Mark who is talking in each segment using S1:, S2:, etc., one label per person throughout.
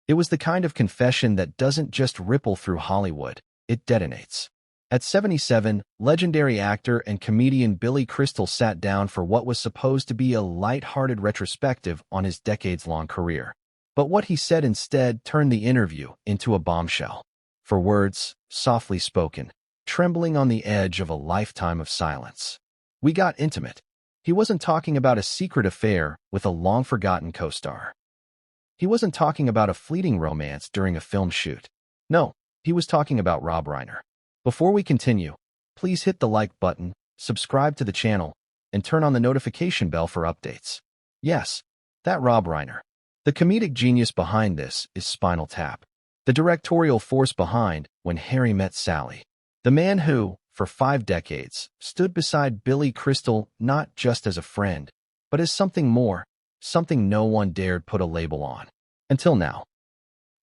S1: It was the kind of confession that doesn't just ripple through Hollywood, it detonates. At 77, legendary actor and comedian Billy Crystal sat down for what was supposed to be a light-hearted retrospective on his decades-long career. But what he said instead turned the interview into a bombshell. For words, softly spoken, trembling on the edge of a lifetime of silence. We got intimate. He wasn't talking about a secret affair with a long-forgotten co-star. He wasn't talking about a fleeting romance during a film shoot. No, he was talking about Rob Reiner. Before we continue, please hit the like button, subscribe to the channel, and turn on the notification bell for updates. Yes, that Rob Reiner. The comedic genius behind this is Spinal Tap. The directorial force behind When Harry Met Sally. The man who, for 5 decades, stood beside Billy Crystal not just as a friend, but as something more, something no one dared put a label on. Until now.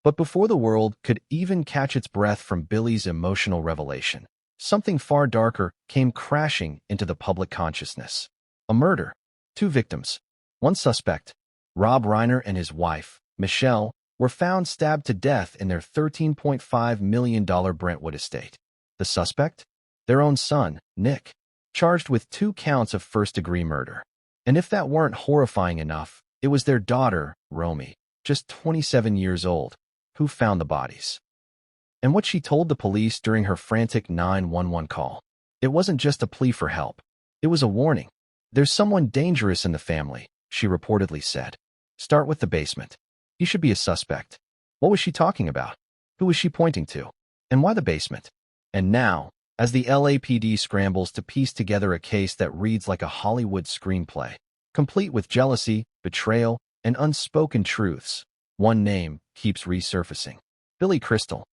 S1: But before the world could even catch its breath from Billy's emotional revelation, something far darker came crashing into the public consciousness. A murder. 2 victims. 1 suspect. Rob Reiner and his wife, Michelle, were found stabbed to death in their $13.5 million Brentwood estate. The suspect? Their own son, Nick, charged with 2 counts of first-degree murder. And if that weren't horrifying enough, it was their daughter, Romy, just 27 years old, who found the bodies. And what she told the police during her frantic 911 call. It wasn't just a plea for help. It was a warning. There's someone dangerous in the family, she reportedly said. Start with the basement. He should be a suspect. What was she talking about? Who was she pointing to? And why the basement? And now, as the LAPD scrambles to piece together a case that reads like a Hollywood screenplay, complete with jealousy, betrayal, and unspoken truths, one name keeps resurfacing. Billy Crystal.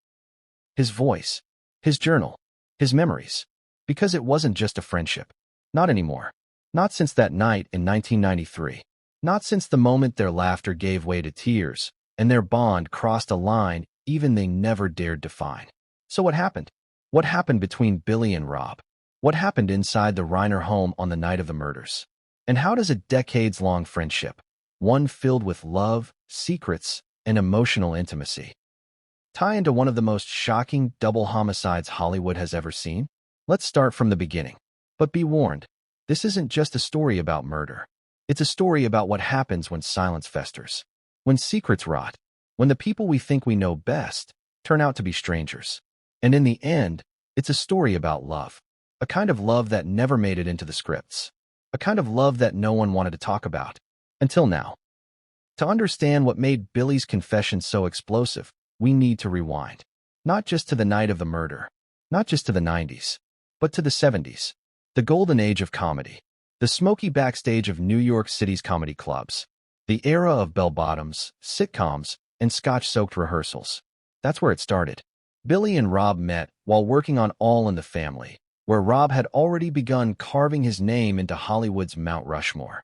S1: His voice, his journal, his memories. Because it wasn't just a friendship. Not anymore. Not since that night in 1993. Not since the moment their laughter gave way to tears, and their bond crossed a line even they never dared define. So what happened? What happened between Billy and Rob? What happened inside the Reiner home on the night of the murders? And how does a decades-long friendship, one filled with love, secrets, and emotional intimacy, tie into one of the most shocking double homicides Hollywood has ever seen? Let's start from the beginning. But be warned, this isn't just a story about murder. It's a story about what happens when silence festers, when secrets rot, when the people we think we know best turn out to be strangers. And in the end, it's a story about love, a kind of love that never made it into the scripts, a kind of love that no one wanted to talk about, until now. To understand what made Billy's confession so explosive, we need to rewind, not just to the night of the murder, not just to the 90s, but to the 70s, the golden age of comedy. The smoky backstage of New York City's comedy clubs. The era of bell-bottoms, sitcoms, and scotch-soaked rehearsals. That's where it started. Billy and Rob met while working on All in the Family, where Rob had already begun carving his name into Hollywood's Mount Rushmore.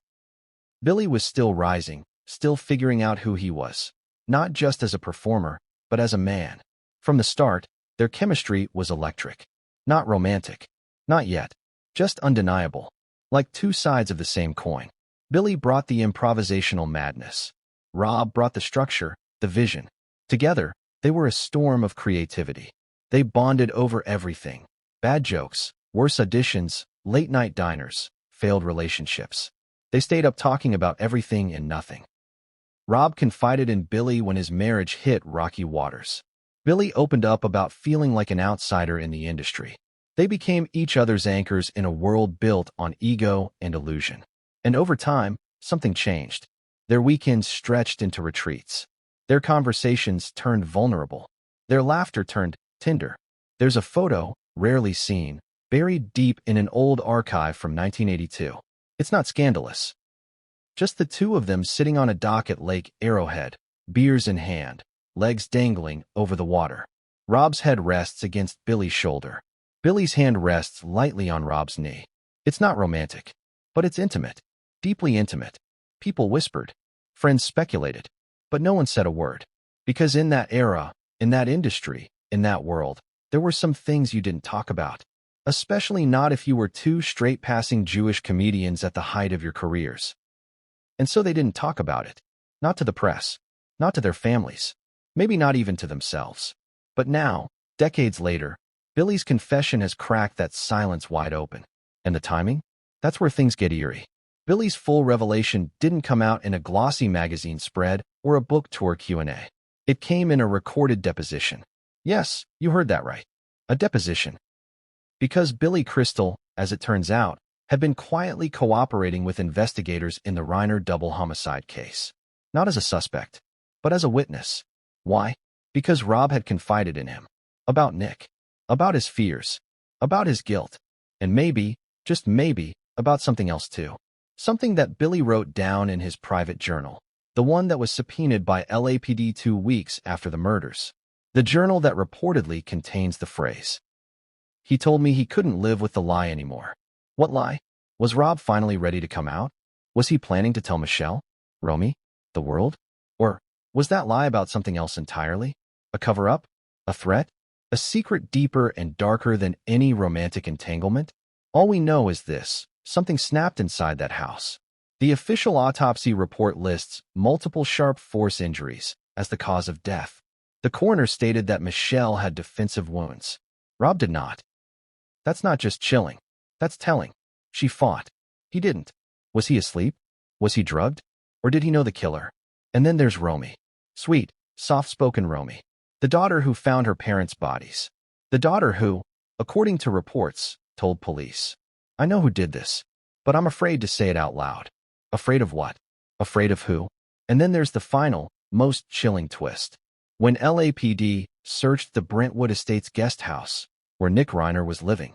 S1: Billy was still rising, still figuring out who he was, not just as a performer, but as a man. From the start, their chemistry was electric. Not romantic. Not yet. Just undeniable. Like 2 sides of the same coin. Billy brought the improvisational madness. Rob brought the structure, the vision. Together, they were a storm of creativity. They bonded over everything. Bad jokes, worse auditions, late-night diners, failed relationships. They stayed up talking about everything and nothing. Rob confided in Billy when his marriage hit rocky waters. Billy opened up about feeling like an outsider in the industry. They became each other's anchors in a world built on ego and illusion. And over time, something changed. Their weekends stretched into retreats. Their conversations turned vulnerable. Their laughter turned tender. There's a photo, rarely seen, buried deep in an old archive from 1982. It's not scandalous. Just the 2 of them sitting on a dock at Lake Arrowhead, beers in hand, legs dangling over the water. Rob's head rests against Billy's shoulder. Billy's hand rests lightly on Rob's knee. It's not romantic, but it's intimate, deeply intimate. People whispered, friends speculated, but no one said a word. Because in that era, in that industry, in that world, there were some things you didn't talk about, especially not if you were 2 straight-passing Jewish comedians at the height of your careers. And so they didn't talk about it, not to the press, not to their families, Maybe not even to themselves. But now, decades later, Billy's confession has cracked that silence wide open. And the timing? That's where things get eerie. Billy's full revelation didn't come out in a glossy magazine spread or a book tour Q&A. It came in a recorded deposition. Yes, you heard that right. A deposition. Because Billy Crystal, as it turns out, had been quietly cooperating with investigators in the Reiner double homicide case. Not as a suspect, but as a witness. Why? Because Rob had confided in him. About Nick. About his fears. About his guilt. And maybe, just maybe, about something else too. Something that Billy wrote down in his private journal. The one that was subpoenaed by LAPD 2 weeks after the murders. The journal that reportedly contains the phrase. He told me he couldn't live with the lie anymore. What lie? Was Rob finally ready to come out? Was he planning to tell Michelle? Romy? The world? Or was that lie about something else entirely? A cover-up? A threat? A secret deeper and darker than any romantic entanglement? All we know is this: something snapped inside that house. The official autopsy report lists multiple sharp force injuries as the cause of death. The coroner stated that Michelle had defensive wounds. Rob did not. That's not just chilling. That's telling. She fought. He didn't. Was he asleep? Was he drugged? Or did he know the killer? And then there's Romy. Sweet, soft-spoken Romy. The daughter who found her parents' bodies. The daughter who, according to reports, told police, "I know who did this, but I'm afraid to say it out loud." Afraid of what? Afraid of who? And then there's the final, most chilling twist. When LAPD searched the Brentwood Estates guest house, where Nick Reiner was living,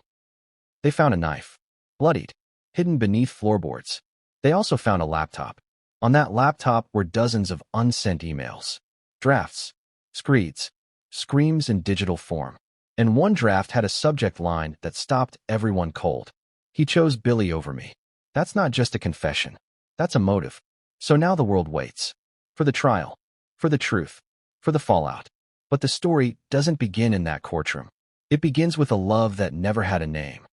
S1: they found a knife, bloodied, hidden beneath floorboards. They also found a laptop. On that laptop were dozens of unsent emails, drafts, screeds, screams in digital form. And one draft had a subject line that stopped everyone cold. He chose Billy over me. That's not just a confession. That's a motive. So now the world waits. For the trial. For the truth. For the fallout. But the story doesn't begin in that courtroom. It begins with a love that never had a name.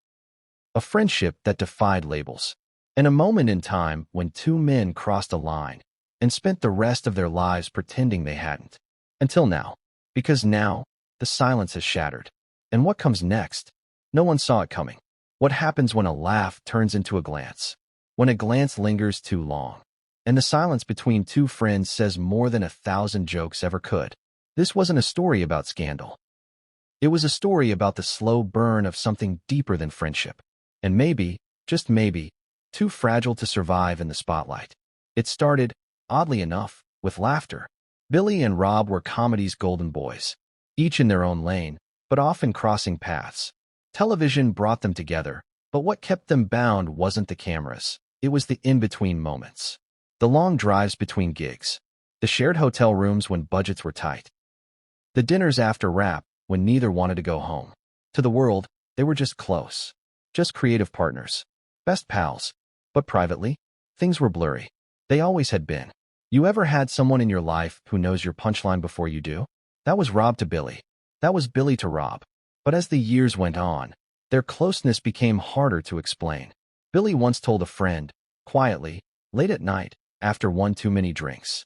S1: A friendship that defied labels. And a moment in time when two men crossed a line and spent the rest of their lives pretending they hadn't. Until now. Because now, the silence has shattered. And what comes next? No one saw it coming. What happens when a laugh turns into a glance? When a glance lingers too long? And the silence between two friends says more than 1,000 jokes ever could. This wasn't a story about scandal. It was a story about the slow burn of something deeper than friendship. And maybe, just maybe, too fragile to survive in the spotlight. It started, oddly enough, with laughter. Billy and Rob were comedy's golden boys, each in their own lane, but often crossing paths. Television brought them together, but what kept them bound wasn't the cameras. It was the in-between moments. The long drives between gigs. The shared hotel rooms when budgets were tight. The dinners after rap when neither wanted to go home. To the world, they were just close. Just creative partners. Best pals. But privately, things were blurry. They always had been. You ever had someone in your life who knows your punchline before you do? That was Rob to Billy. That was Billy to Rob. But as the years went on, their closeness became harder to explain. Billy once told a friend, quietly, late at night, after one too many drinks,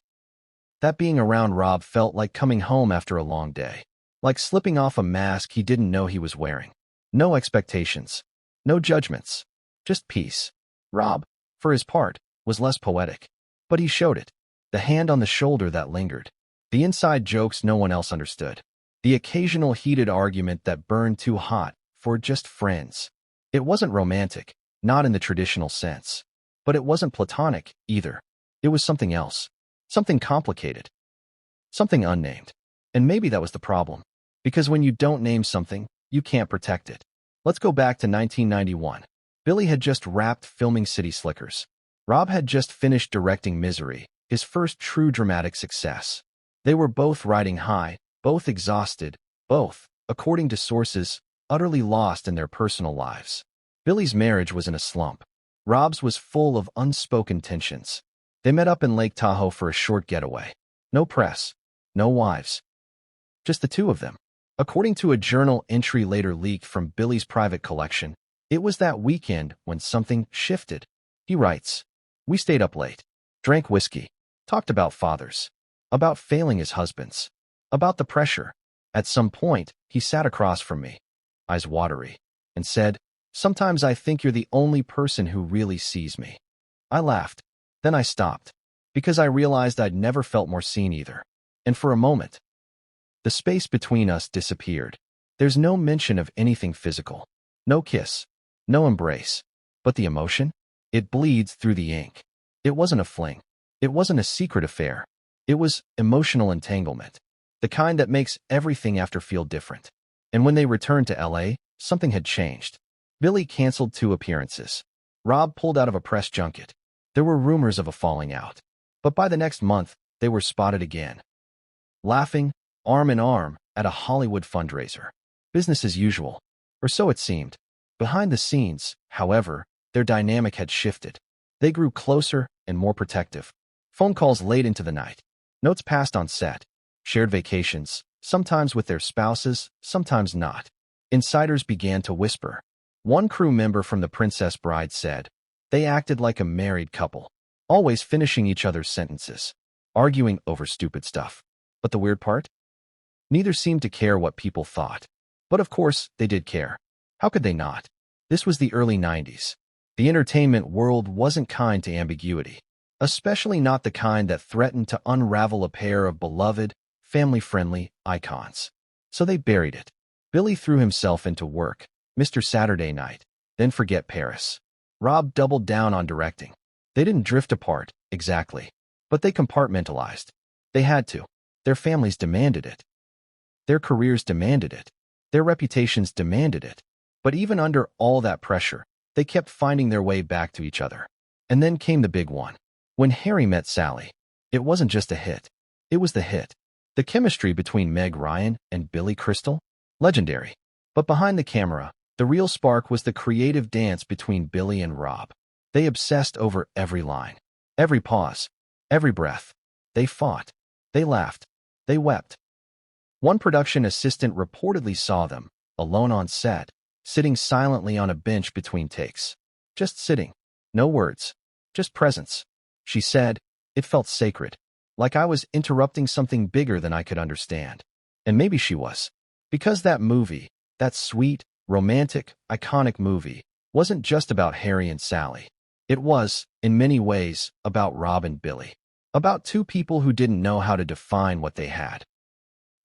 S1: that being around Rob felt like coming home after a long day. Like slipping off a mask he didn't know he was wearing. No expectations. No judgments. Just peace. Rob, for his part, was less poetic. But he showed it. The hand on the shoulder that lingered. The inside jokes no one else understood. The occasional heated argument that burned too hot for just friends. It wasn't romantic, not in the traditional sense. But it wasn't platonic, either. It was something else. Something complicated. Something unnamed. And maybe that was the problem. Because when you don't name something, you can't protect it. Let's go back to 1991. Billy had just wrapped filming City Slickers. Rob had just finished directing Misery, his first true dramatic success. They were both riding high, both exhausted, both, according to sources, utterly lost in their personal lives. Billy's marriage was in a slump. Rob's was full of unspoken tensions. They met up in Lake Tahoe for a short getaway. No press. No wives. Just the two of them. According to a journal entry later leaked from Billy's private collection, it was that weekend when something shifted. He writes, "We stayed up late, drank whiskey, talked about fathers, about failing as husbands, About the pressure. At some point, he sat across from me, eyes watery, and said, "Sometimes I think you're the only person who really sees me." I laughed. Then I stopped, because I realized I'd never felt more seen either. And for a moment, the space between us disappeared. There's no mention of anything physical. No kiss. No embrace. But the emotion? It bleeds through the ink. It wasn't a fling. It wasn't a secret affair. It was emotional entanglement. The kind that makes everything after feel different. And when they returned to LA, something had changed. Billy canceled 2 appearances. Rob pulled out of a press junket. There were rumors of a falling out. But by the next month, they were spotted again, laughing, arm in arm, at a Hollywood fundraiser. Business as usual, or so it seemed. Behind the scenes, however, their dynamic had shifted. They grew closer and more protective. Phone calls late into the night. Notes passed on set. Shared vacations, sometimes with their spouses, sometimes not. Insiders began to whisper. One crew member from The Princess Bride said, "They acted like a married couple, always finishing each other's sentences, arguing over stupid stuff." But the weird part? Neither seemed to care what people thought. But of course, they did care. How could they not? This was the early 90s. The entertainment world wasn't kind to ambiguity, especially not the kind that threatened to unravel a pair of beloved, family-friendly icons. So they buried it. Billy threw himself into work, Mr. Saturday Night, then Forget Paris. Rob doubled down on directing. They didn't drift apart, exactly, but they compartmentalized. They had to. Their families demanded it. Their careers demanded it. Their reputations demanded it. But even under all that pressure, they kept finding their way back to each other. And then came the big one. When Harry Met Sally, it wasn't just a hit. It was the hit. The chemistry between Meg Ryan and Billy Crystal? Legendary. But behind the camera, the real spark was the creative dance between Billy and Rob. They obsessed over every line, every pause, every breath. They fought. They laughed. They wept. One production assistant reportedly saw them, alone on set, sitting silently on a bench between takes. Just sitting. No words. Just presence. She said, "It felt sacred. Like I was interrupting something bigger than I could understand." And maybe she was. Because that movie, that sweet, romantic, iconic movie, wasn't just about Harry and Sally. It was, in many ways, about Rob and Billy. About 2 people who didn't know how to define what they had.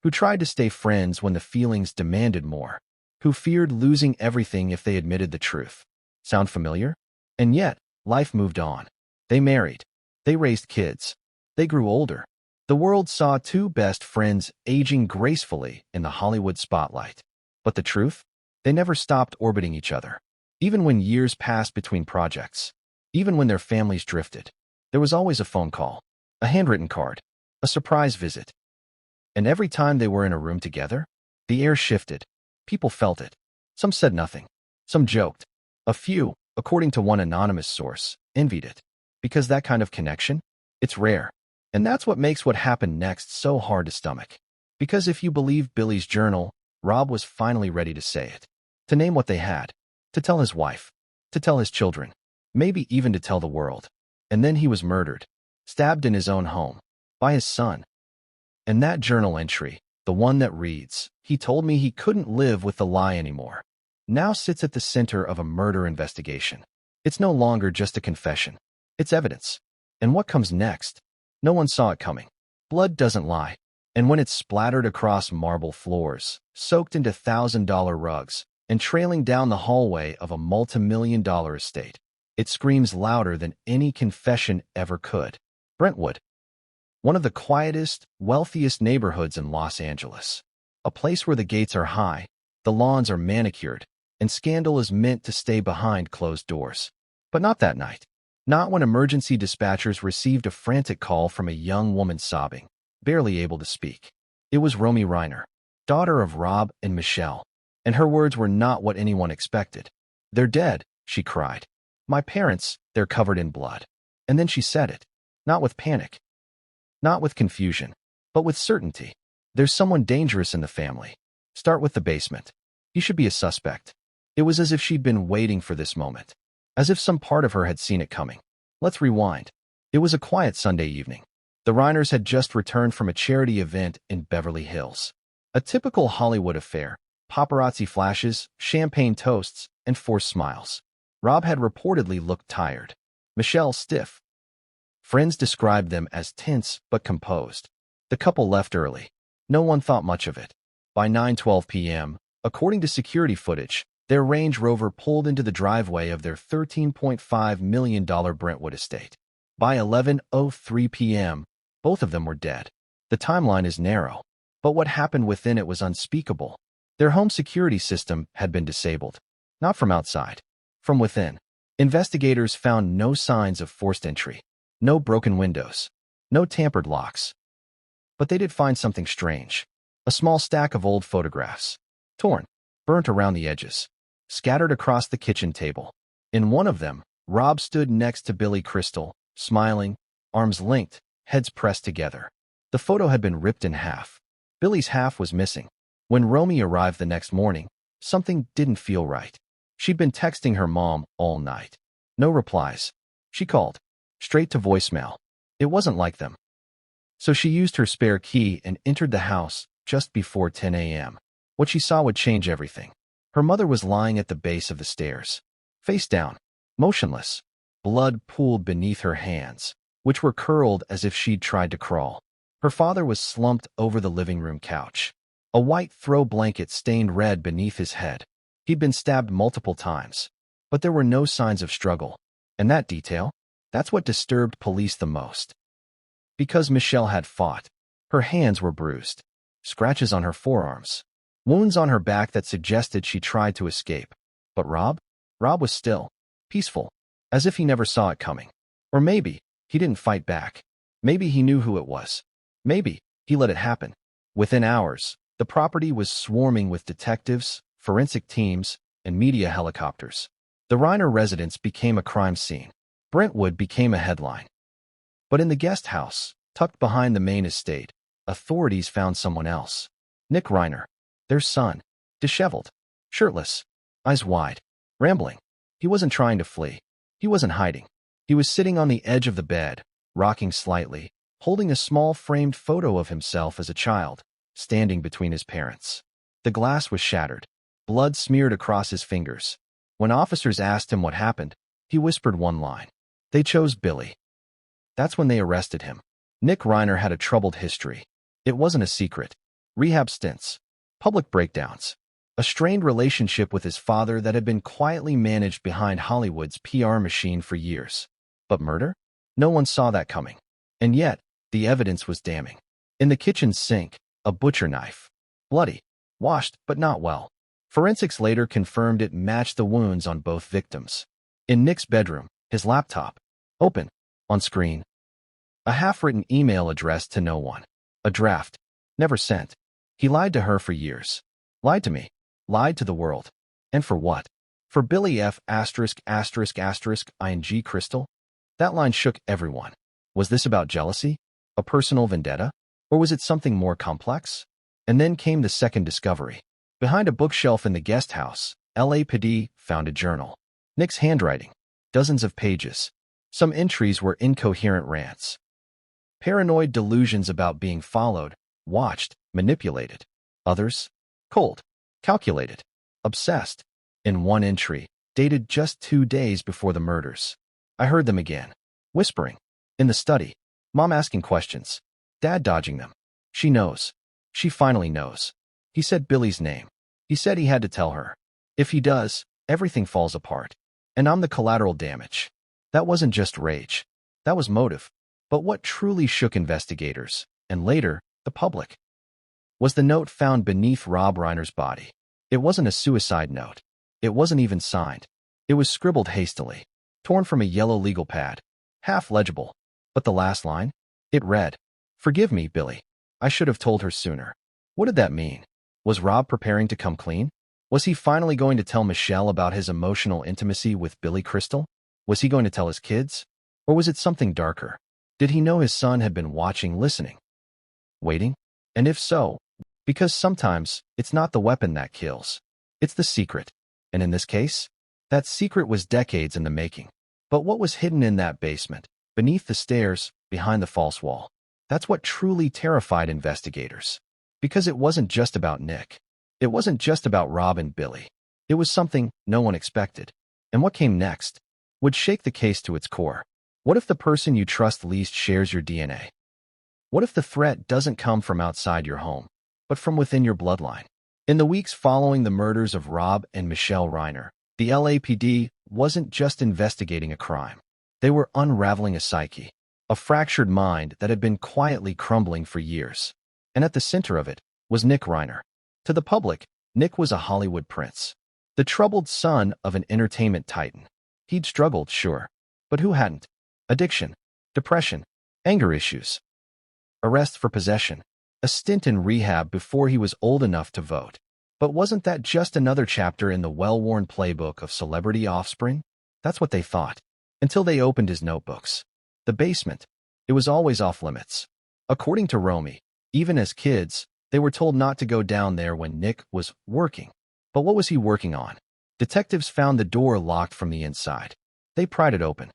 S1: Who tried to stay friends when the feelings demanded more. Who feared losing everything if they admitted the truth. Sound familiar? And yet, life moved on. They married. They raised kids. They grew older. The world saw 2 best friends aging gracefully in the Hollywood spotlight. But the truth? They never stopped orbiting each other. Even when years passed between projects. Even when their families drifted. There was always a phone call. A handwritten card. A surprise visit. And every time they were in a room together, the air shifted. People felt it. Some said nothing. Some joked. A few, according to one anonymous source, envied it. Because that kind of connection, it's rare. And that's what makes what happened next so hard to stomach. Because if you believe Billy's journal, Rob was finally ready to say it. To name what they had. To tell his wife. To tell his children. Maybe even to tell the world. And then he was murdered. Stabbed in his own home. By his son. And that journal entry, the one that reads, "He told me he couldn't live with the lie anymore," now sits at the center of a murder investigation. It's no longer just a confession. It's evidence. And what comes next? No one saw it coming. Blood doesn't lie. And when it's splattered across marble floors, soaked into $1,000 rugs, and trailing down the hallway of a multi-million-dollar estate, it screams louder than any confession ever could. Brentwood. One of the quietest, wealthiest neighborhoods in Los Angeles. A place where the gates are high, the lawns are manicured, and scandal is meant to stay behind closed doors. But not that night. Not when emergency dispatchers received a frantic call from a young woman sobbing, barely able to speak. It was Romy Reiner, daughter of Rob and Michelle. And her words were not what anyone expected. "They're dead," she cried. "My parents, they're covered in blood." And then she said it. Not with panic. Not with confusion. But with certainty. "There's someone dangerous in the family. Start with the basement. He should be a suspect." It was as if she'd been waiting for this moment. As if some part of her had seen it coming. Let's rewind. It was a quiet Sunday evening. The Reiners had just returned from a charity event in Beverly Hills. A typical Hollywood affair: paparazzi flashes, champagne toasts, and forced smiles. Rob had reportedly looked tired. Michelle stiff. Friends described them as tense but composed. The couple left early. No one thought much of it. By 9:12 p.m., according to security footage, their Range Rover pulled into the driveway of their $13.5 million Brentwood estate. By 11:03 p.m., both of them were dead. The timeline is narrow, but what happened within it was unspeakable. Their home security system had been disabled. Not from outside, from within. Investigators found no signs of forced entry, no broken windows, no tampered locks. But they did find something strange. A small stack of old photographs, torn, burnt around the edges, scattered across the kitchen table. In one of them, Rob stood next to Billy Crystal, smiling, arms linked, heads pressed together. The photo had been ripped in half. Billy's half was missing. When Romy arrived the next morning, something didn't feel right. She'd been texting her mom all night. No replies. She called. Straight to voicemail. It wasn't like them. So she used her spare key and entered the house just before 10 a.m. What she saw would change everything. Her mother was lying at the base of the stairs, face down, motionless. Blood pooled beneath her hands, which were curled as if she'd tried to crawl. Her father was slumped over the living room couch, a white throw blanket stained red beneath his head. He'd been stabbed multiple times, but there were no signs of struggle. And that detail, that's what disturbed police the most. Because Michelle had fought. Her hands were bruised, scratches on her forearms, wounds on her back that suggested she tried to escape. But Rob was still, peaceful, as if he never saw it coming. Or maybe he didn't fight back. Maybe he knew who it was. Maybe he let it happen. Within hours, the property was swarming with detectives, forensic teams, and media helicopters. The Reiner residence became a crime scene. Brentwood became a headline. But in the guest house, tucked behind the main estate, authorities found someone else. Nick Reiner, their son, disheveled, shirtless, eyes wide, rambling. He wasn't trying to flee. He wasn't hiding. He was sitting on the edge of the bed, rocking slightly, holding a small framed photo of himself as a child, standing between his parents. The glass was shattered, blood smeared across his fingers. When officers asked him what happened, he whispered one line. They chose Billy. That's when they arrested him. Nick Reiner had a troubled history. It wasn't a secret. Rehab stints, public breakdowns, a strained relationship with his father that had been quietly managed behind Hollywood's PR machine for years. But murder? No one saw that coming. And yet, the evidence was damning. In the kitchen sink, a butcher knife. Bloody, washed, but not well. Forensics later confirmed it matched the wounds on both victims. In Nick's bedroom, his laptop, open, on screen. A half-written email addressed to no one. A draft, never sent. He lied to her for years. Lied to me. Lied to the world. And for what? For Billy F********* ing Crystal? That line shook everyone. Was this about jealousy? A personal vendetta? Or was it something more complex? And then came the second discovery. Behind a bookshelf in the guest house, LAPD found a journal. Nick's handwriting. Dozens of pages. Some entries were incoherent rants. Paranoid delusions about being followed, watched, manipulated. Others? Cold. Calculated. Obsessed. In one entry, dated just 2 days before the murders. I heard them again. Whispering. In the study. Mom asking questions. Dad dodging them. She knows. She finally knows. He said Billy's name. He said he had to tell her. If he does, everything falls apart. And I'm the collateral damage. That wasn't just rage. That was motive. But what truly shook investigators, and later, the public, was the note found beneath Rob Reiner's body. It wasn't a suicide note. It wasn't even signed. It was scribbled hastily, torn from a yellow legal pad, half legible. But the last line? It read, "Forgive me, Billy. I should have told her sooner." What did that mean? Was Rob preparing to come clean? Was he finally going to tell Michelle about his emotional intimacy with Billy Crystal? Was he going to tell his kids? Or was it something darker? Did he know his son had been watching, listening, waiting? And if so, because sometimes it's not the weapon that kills. It's the secret. And in this case, that secret was decades in the making. But what was hidden in that basement, beneath the stairs, behind the false wall? That's what truly terrified investigators. Because it wasn't just about Nick. It wasn't just about Rob and Billy. It was something no one expected. And what came next would shake the case to its core. What if the person you trust least shares your DNA? What if the threat doesn't come from outside your home, but from within your bloodline? In the weeks following the murders of Rob and Michelle Reiner, the LAPD wasn't just investigating a crime. They were unraveling a psyche, a fractured mind that had been quietly crumbling for years. And at the center of it was Nick Reiner. To the public, Nick was a Hollywood prince, the troubled son of an entertainment titan. He'd struggled, sure, but who hadn't? Addiction, depression, anger issues, arrest for possession, a stint in rehab before he was old enough to vote. But wasn't that just another chapter in the well-worn playbook of celebrity offspring? That's what they thought, until they opened his notebooks. The basement, it was always off-limits. According to Romy, even as kids, they were told not to go down there when Nick was working. But what was he working on? Detectives found the door locked from the inside. They pried it open.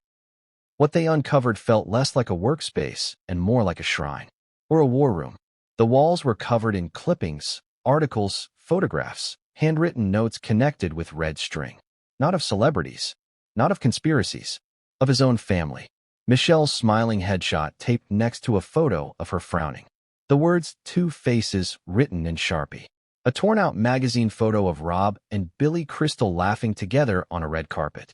S1: What they uncovered felt less like a workspace and more like a shrine, or a war room. The walls were covered in clippings, articles, photographs, handwritten notes connected with red string. Not of celebrities, not of conspiracies, of his own family. Michelle's smiling headshot taped next to a photo of her frowning. The words "Two Faces" written in Sharpie. A torn-out magazine photo of Rob and Billy Crystal laughing together on a red carpet,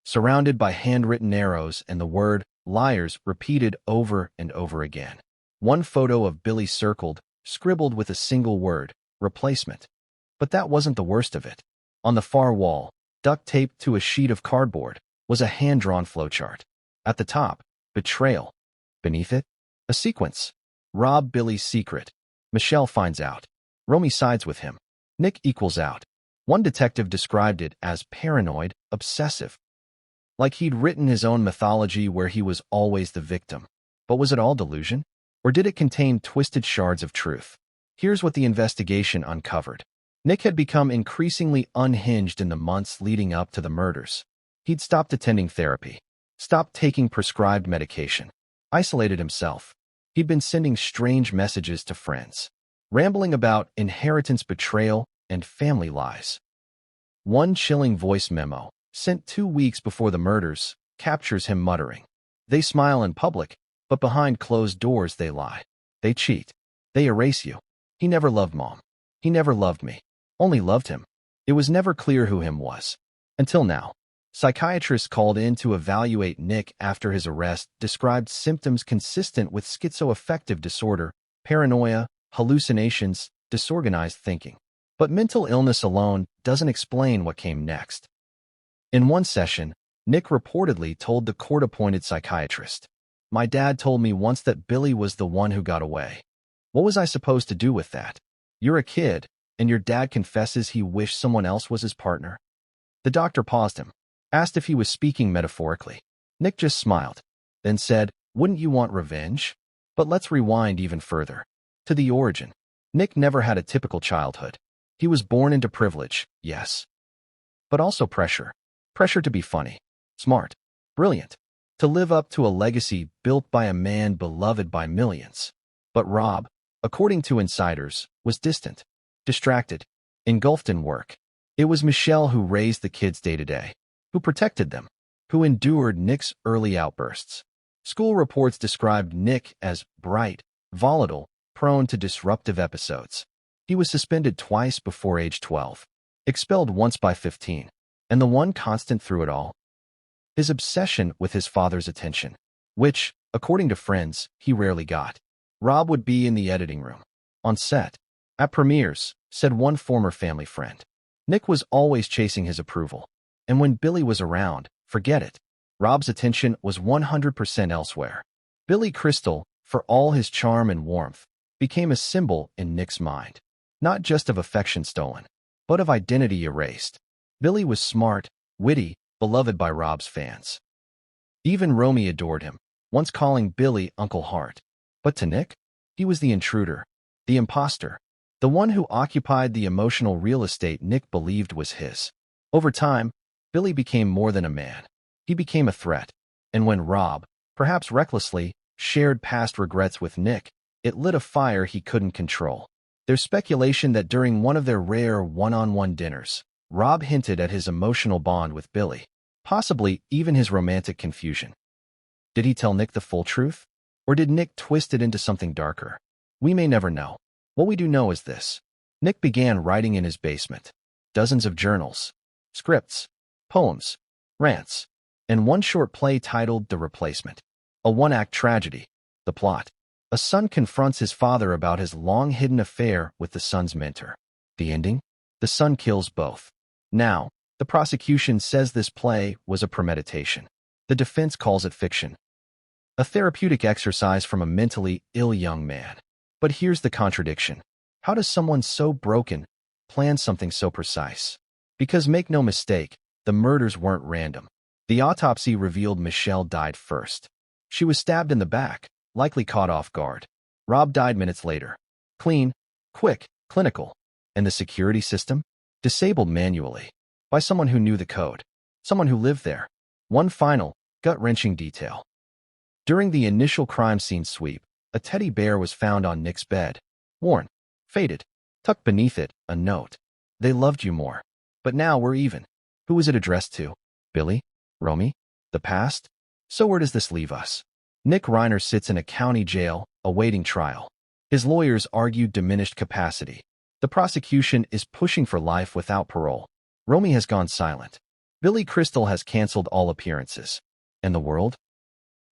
S1: surrounded by handwritten arrows and the word "liars" repeated over and over again. One photo of Billy circled, scribbled with a single word, "replacement." But that wasn't the worst of it. On the far wall, duct taped to a sheet of cardboard, was a hand-drawn flowchart. At the top, betrayal. Beneath it, a sequence. Rob Billy's secret. Michelle finds out. Romy sides with him. Nick equals out. One detective described it as paranoid, obsessive. Like he'd written his own mythology where he was always the victim. But was it all delusion? Or did it contain twisted shards of truth? Here's what the investigation uncovered. Nick had become increasingly unhinged in the months leading up to the murders. He'd stopped attending therapy, stopped taking prescribed medication, isolated himself. He'd been sending strange messages to friends, rambling about inheritance betrayal and family lies. One chilling voice memo, sent 2 weeks before the murders, captures him muttering, "They smile in public, but behind closed doors they lie. They cheat. They erase you. He never loved Mom. He never loved me. Only loved him." It was never clear who him was. Until now. Psychiatrists called in to evaluate Nick after his arrest described symptoms consistent with schizoaffective disorder, paranoia, hallucinations, disorganized thinking. But mental illness alone doesn't explain what came next. In one session, Nick reportedly told the court-appointed psychiatrist, "My dad told me once that Billy was the one who got away. What was I supposed to do with that? You're a kid, and your dad confesses he wished someone else was his partner." The doctor paused him, asked if he was speaking metaphorically. Nick just smiled, then said, "Wouldn't you want revenge?" But let's rewind even further. To the origin. Nick never had a typical childhood. He was born into privilege, yes. But also pressure. Pressure to be funny, smart, brilliant. To live up to a legacy built by a man beloved by millions. But Rob, according to insiders, was distant, distracted, engulfed in work. It was Michelle who raised the kids day to day, who protected them, who endured Nick's early outbursts. School reports described Nick as bright, volatile, prone to disruptive episodes. He was suspended twice before age 12, expelled once by 15, and the one constant through it all, his obsession with his father's attention, which, according to friends, he rarely got. Rob would be in the editing room, on set, at premieres, said one former family friend. Nick was always chasing his approval. And when Billy was around, forget it. Rob's attention was 100% elsewhere. Billy Crystal, for all his charm and warmth, became a symbol in Nick's mind. Not just of affection stolen, but of identity erased. Billy was smart, witty, beloved by Rob's fans. Even Romy adored him, once calling Billy Uncle Hart. But to Nick, he was the intruder, the imposter, the one who occupied the emotional real estate Nick believed was his. Over time, Billy became more than a man. He became a threat. And when Rob, perhaps recklessly, shared past regrets with Nick. It lit a fire he couldn't control. There's speculation that during one of their rare one-on-one dinners, Rob hinted at his emotional bond with Billy, possibly even his romantic confusion. Did he tell Nick the full truth? Or did Nick twist it into something darker? We may never know. What we do know is this. Nick began writing in his basement. Dozens of journals, scripts, poems, rants, and one short play titled The Replacement. A one-act tragedy. The plot. A son confronts his father about his long-hidden affair with the son's mentor. The ending? The son kills both. Now, the prosecution says this play was a premeditation. The defense calls it fiction. A therapeutic exercise from a mentally ill young man. But here's the contradiction. How does someone so broken plan something so precise? Because make no mistake, the murders weren't random. The autopsy revealed Michelle died first. She was stabbed in the back, likely caught off guard. Rob died minutes later. Clean, quick, clinical. And the security system? Disabled manually. By someone who knew the code. Someone who lived there. One final, gut-wrenching detail. During the initial crime scene sweep, a teddy bear was found on Nick's bed. Worn, faded, tucked beneath it, a note. They loved you more. But now we're even. Who was it addressed to? Billy? Romy? The past? So where does this leave us? Nick Reiner sits in a county jail, awaiting trial. His lawyers argued diminished capacity. The prosecution is pushing for life without parole. Romy has gone silent. Billy Crystal has canceled all appearances. And the world?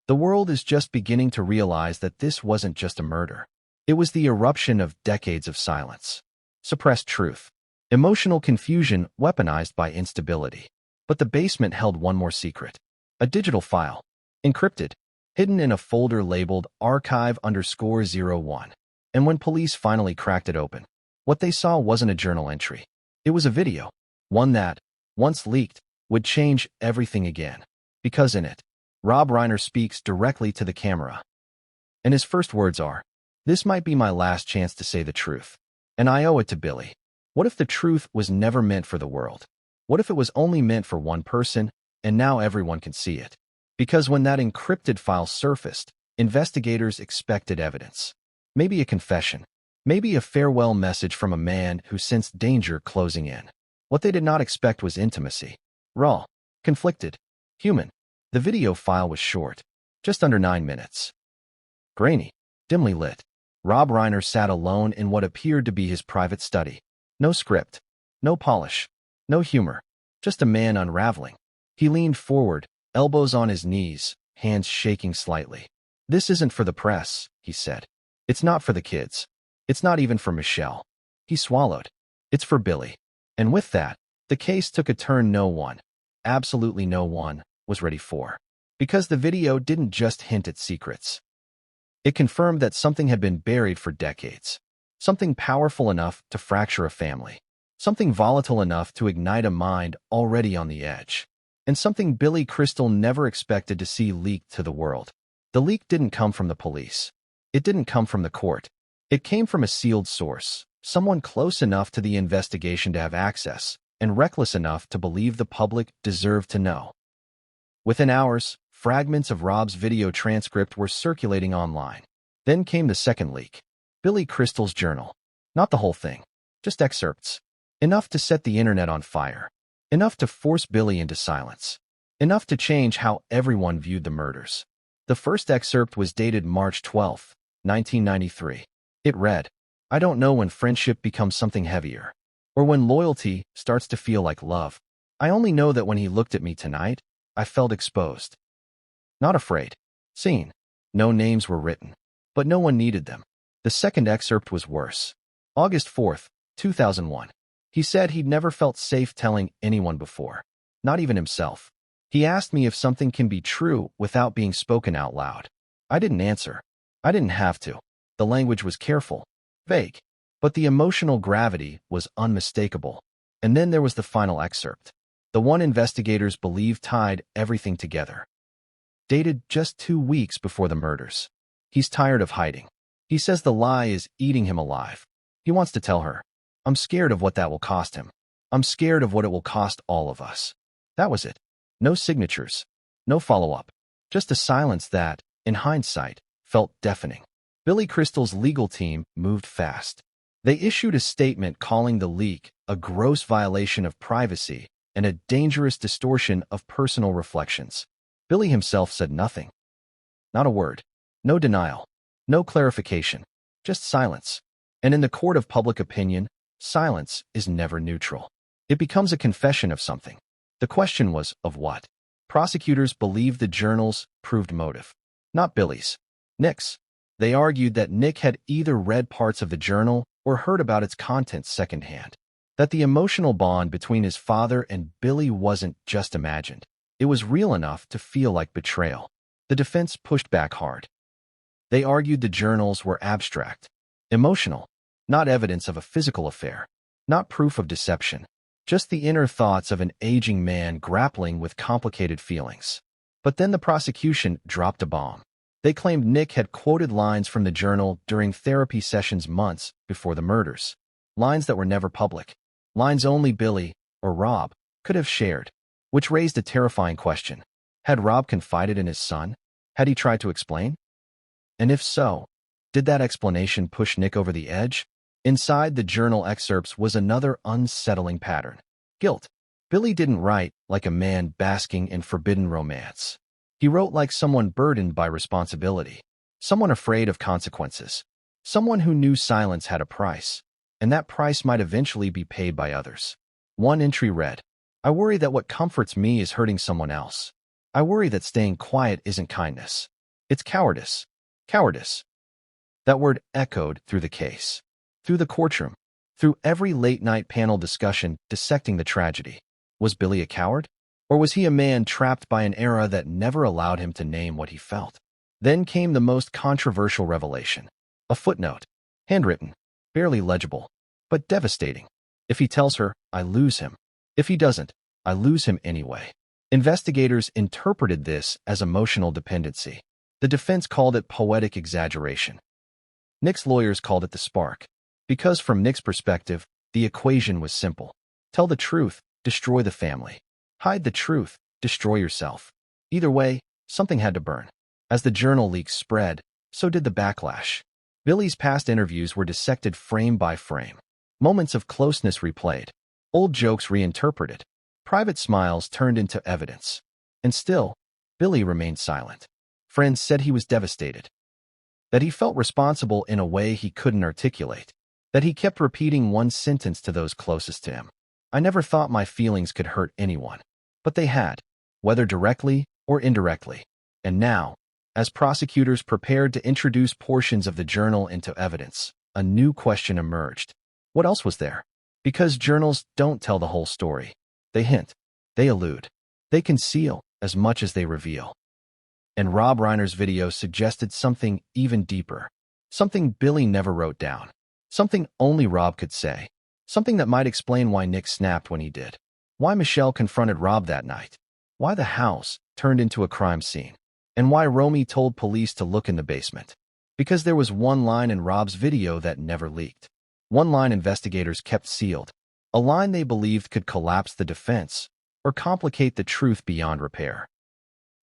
S1: The world is just beginning to realize that this wasn't just a murder. It was the eruption of decades of silence. Suppressed truth. Emotional confusion weaponized by instability. But the basement held one more secret. A digital file. Encrypted. Hidden in a folder labeled archive_01. And when police finally cracked it open, what they saw wasn't a journal entry. It was a video. One that, once leaked, would change everything again. Because in it, Rob Reiner speaks directly to the camera. And his first words are, "This might be my last chance to say the truth. And I owe it to Billy." What if the truth was never meant for the world? What if it was only meant for one person, and now everyone can see it? Because when that encrypted file surfaced, investigators expected evidence. Maybe a confession. Maybe a farewell message from a man who sensed danger closing in. What they did not expect was intimacy. Raw. Conflicted. Human. The video file was short. Just under 9 minutes. Grainy. Dimly lit. Rob Reiner sat alone in what appeared to be his private study. No script. No polish. No humor. Just a man unraveling. He leaned forward, elbows on his knees, hands shaking slightly. "This isn't for the press," he said. "It's not for the kids. It's not even for Michelle." He swallowed. "It's for Billy." And with that, the case took a turn no one, absolutely no one, was ready for. Because the video didn't just hint at secrets. It confirmed that something had been buried for decades. Something powerful enough to fracture a family. Something volatile enough to ignite a mind already on the edge. And something Billy Crystal never expected to see leaked to the world. The leak didn't come from the police. It didn't come from the court. It came from a sealed source, someone close enough to the investigation to have access, and reckless enough to believe the public deserved to know. Within hours, fragments of Rob's video transcript were circulating online. Then came the second leak. Billy Crystal's journal. Not the whole thing. Just excerpts. Enough to set the internet on fire. Enough to force Billy into silence. Enough to change how everyone viewed the murders. The first excerpt was dated March 12, 1993. It read, "I don't know when friendship becomes something heavier, or when loyalty starts to feel like love. I only know that when he looked at me tonight, I felt exposed. Not afraid. Seen. No names were written. But no one needed them." The second excerpt was worse. August 4, 2001. He said he'd never felt safe telling anyone before. Not even himself. He asked me if something can be true without being spoken out loud. I didn't answer. I didn't have to. The language was careful, vague, but the emotional gravity was unmistakable. And then there was the final excerpt. The one investigators believe tied everything together. Dated just 2 weeks before the murders. He's tired of hiding. He says the lie is eating him alive. He wants to tell her, "I'm scared of what that will cost him. I'm scared of what it will cost all of us." That was it. No signatures. No follow-up. Just a silence that, in hindsight, felt deafening. Billy Crystal's legal team moved fast. They issued a statement calling the leak a gross violation of privacy and a dangerous distortion of personal reflections. Billy himself said nothing. Not a word. No denial. No clarification. Just silence. And in the court of public opinion, silence is never neutral. It becomes a confession of something. The question was, of what? Prosecutors believed the journals proved motive. Not Billy's. Nick's. They argued that Nick had either read parts of the journal or heard about its contents secondhand. That the emotional bond between his father and Billy wasn't just imagined. It was real enough to feel like betrayal. The defense pushed back hard. They argued the journals were abstract, emotional, not evidence of a physical affair, not proof of deception, just the inner thoughts of an aging man grappling with complicated feelings. But then the prosecution dropped a bomb. They claimed Nick had quoted lines from the journal during therapy sessions months before the murders. Lines that were never public. Lines only Billy, or Rob, could have shared. Which raised a terrifying question. Had Rob confided in his son? Had he tried to explain? And if so, did that explanation push Nick over the edge? Inside the journal excerpts was another unsettling pattern. Guilt. Billy didn't write like a man basking in forbidden romance. He wrote like someone burdened by responsibility, someone afraid of consequences, someone who knew silence had a price, and that price might eventually be paid by others. One entry read, "I worry that what comforts me is hurting someone else. I worry that staying quiet isn't kindness. It's cowardice. Cowardice." That word echoed through the case, through the courtroom, through every late-night panel discussion dissecting the tragedy. Was Billy a coward? Or was he a man trapped by an era that never allowed him to name what he felt? Then came the most controversial revelation. A footnote, handwritten, barely legible, but devastating. If he tells her, I lose him. If he doesn't, I lose him anyway. Investigators interpreted this as emotional dependency. The defense called it poetic exaggeration. Nick's lawyers called it the spark. Because from Nick's perspective, the equation was simple. Tell the truth, destroy the family. Hide the truth, destroy yourself. Either way, something had to burn. As the journal leaks spread, so did the backlash. Billy's past interviews were dissected frame by frame. Moments of closeness replayed. Old jokes reinterpreted. Private smiles turned into evidence. And still, Billy remained silent. Friends said he was devastated. That he felt responsible in a way he couldn't articulate. That he kept repeating one sentence to those closest to him. I never thought my feelings could hurt anyone. But they had, whether directly or indirectly. And now, as prosecutors prepared to introduce portions of the journal into evidence, a new question emerged. What else was there? Because journals don't tell the whole story. They hint. They allude. They conceal as much as they reveal. And Rob Reiner's video suggested something even deeper. Something Billy never wrote down. Something only Rob could say. Something that might explain why Nick snapped when he did. Why Michelle confronted Rob that night. Why the house turned into a crime scene. And why Romy told police to look in the basement. Because there was one line in Rob's video that never leaked. One line investigators kept sealed. A line they believed could collapse the defense or complicate the truth beyond repair.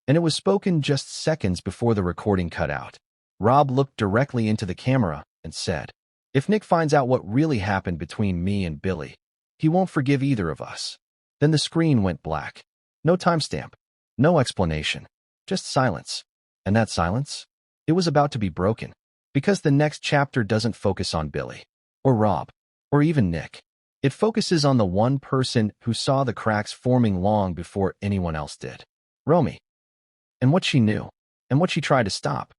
S1: And it was spoken just seconds before the recording cut out. Rob looked directly into the camera and said, "If Nick finds out what really happened between me and Billy, he won't forgive either of us." Then the screen went black. No timestamp. No explanation. Just silence. And that silence? It was about to be broken. Because the next chapter doesn't focus on Billy. Or Rob. Or even Nick. It focuses on the one person who saw the cracks forming long before anyone else did. Romy. And what she knew. And what she tried to stop.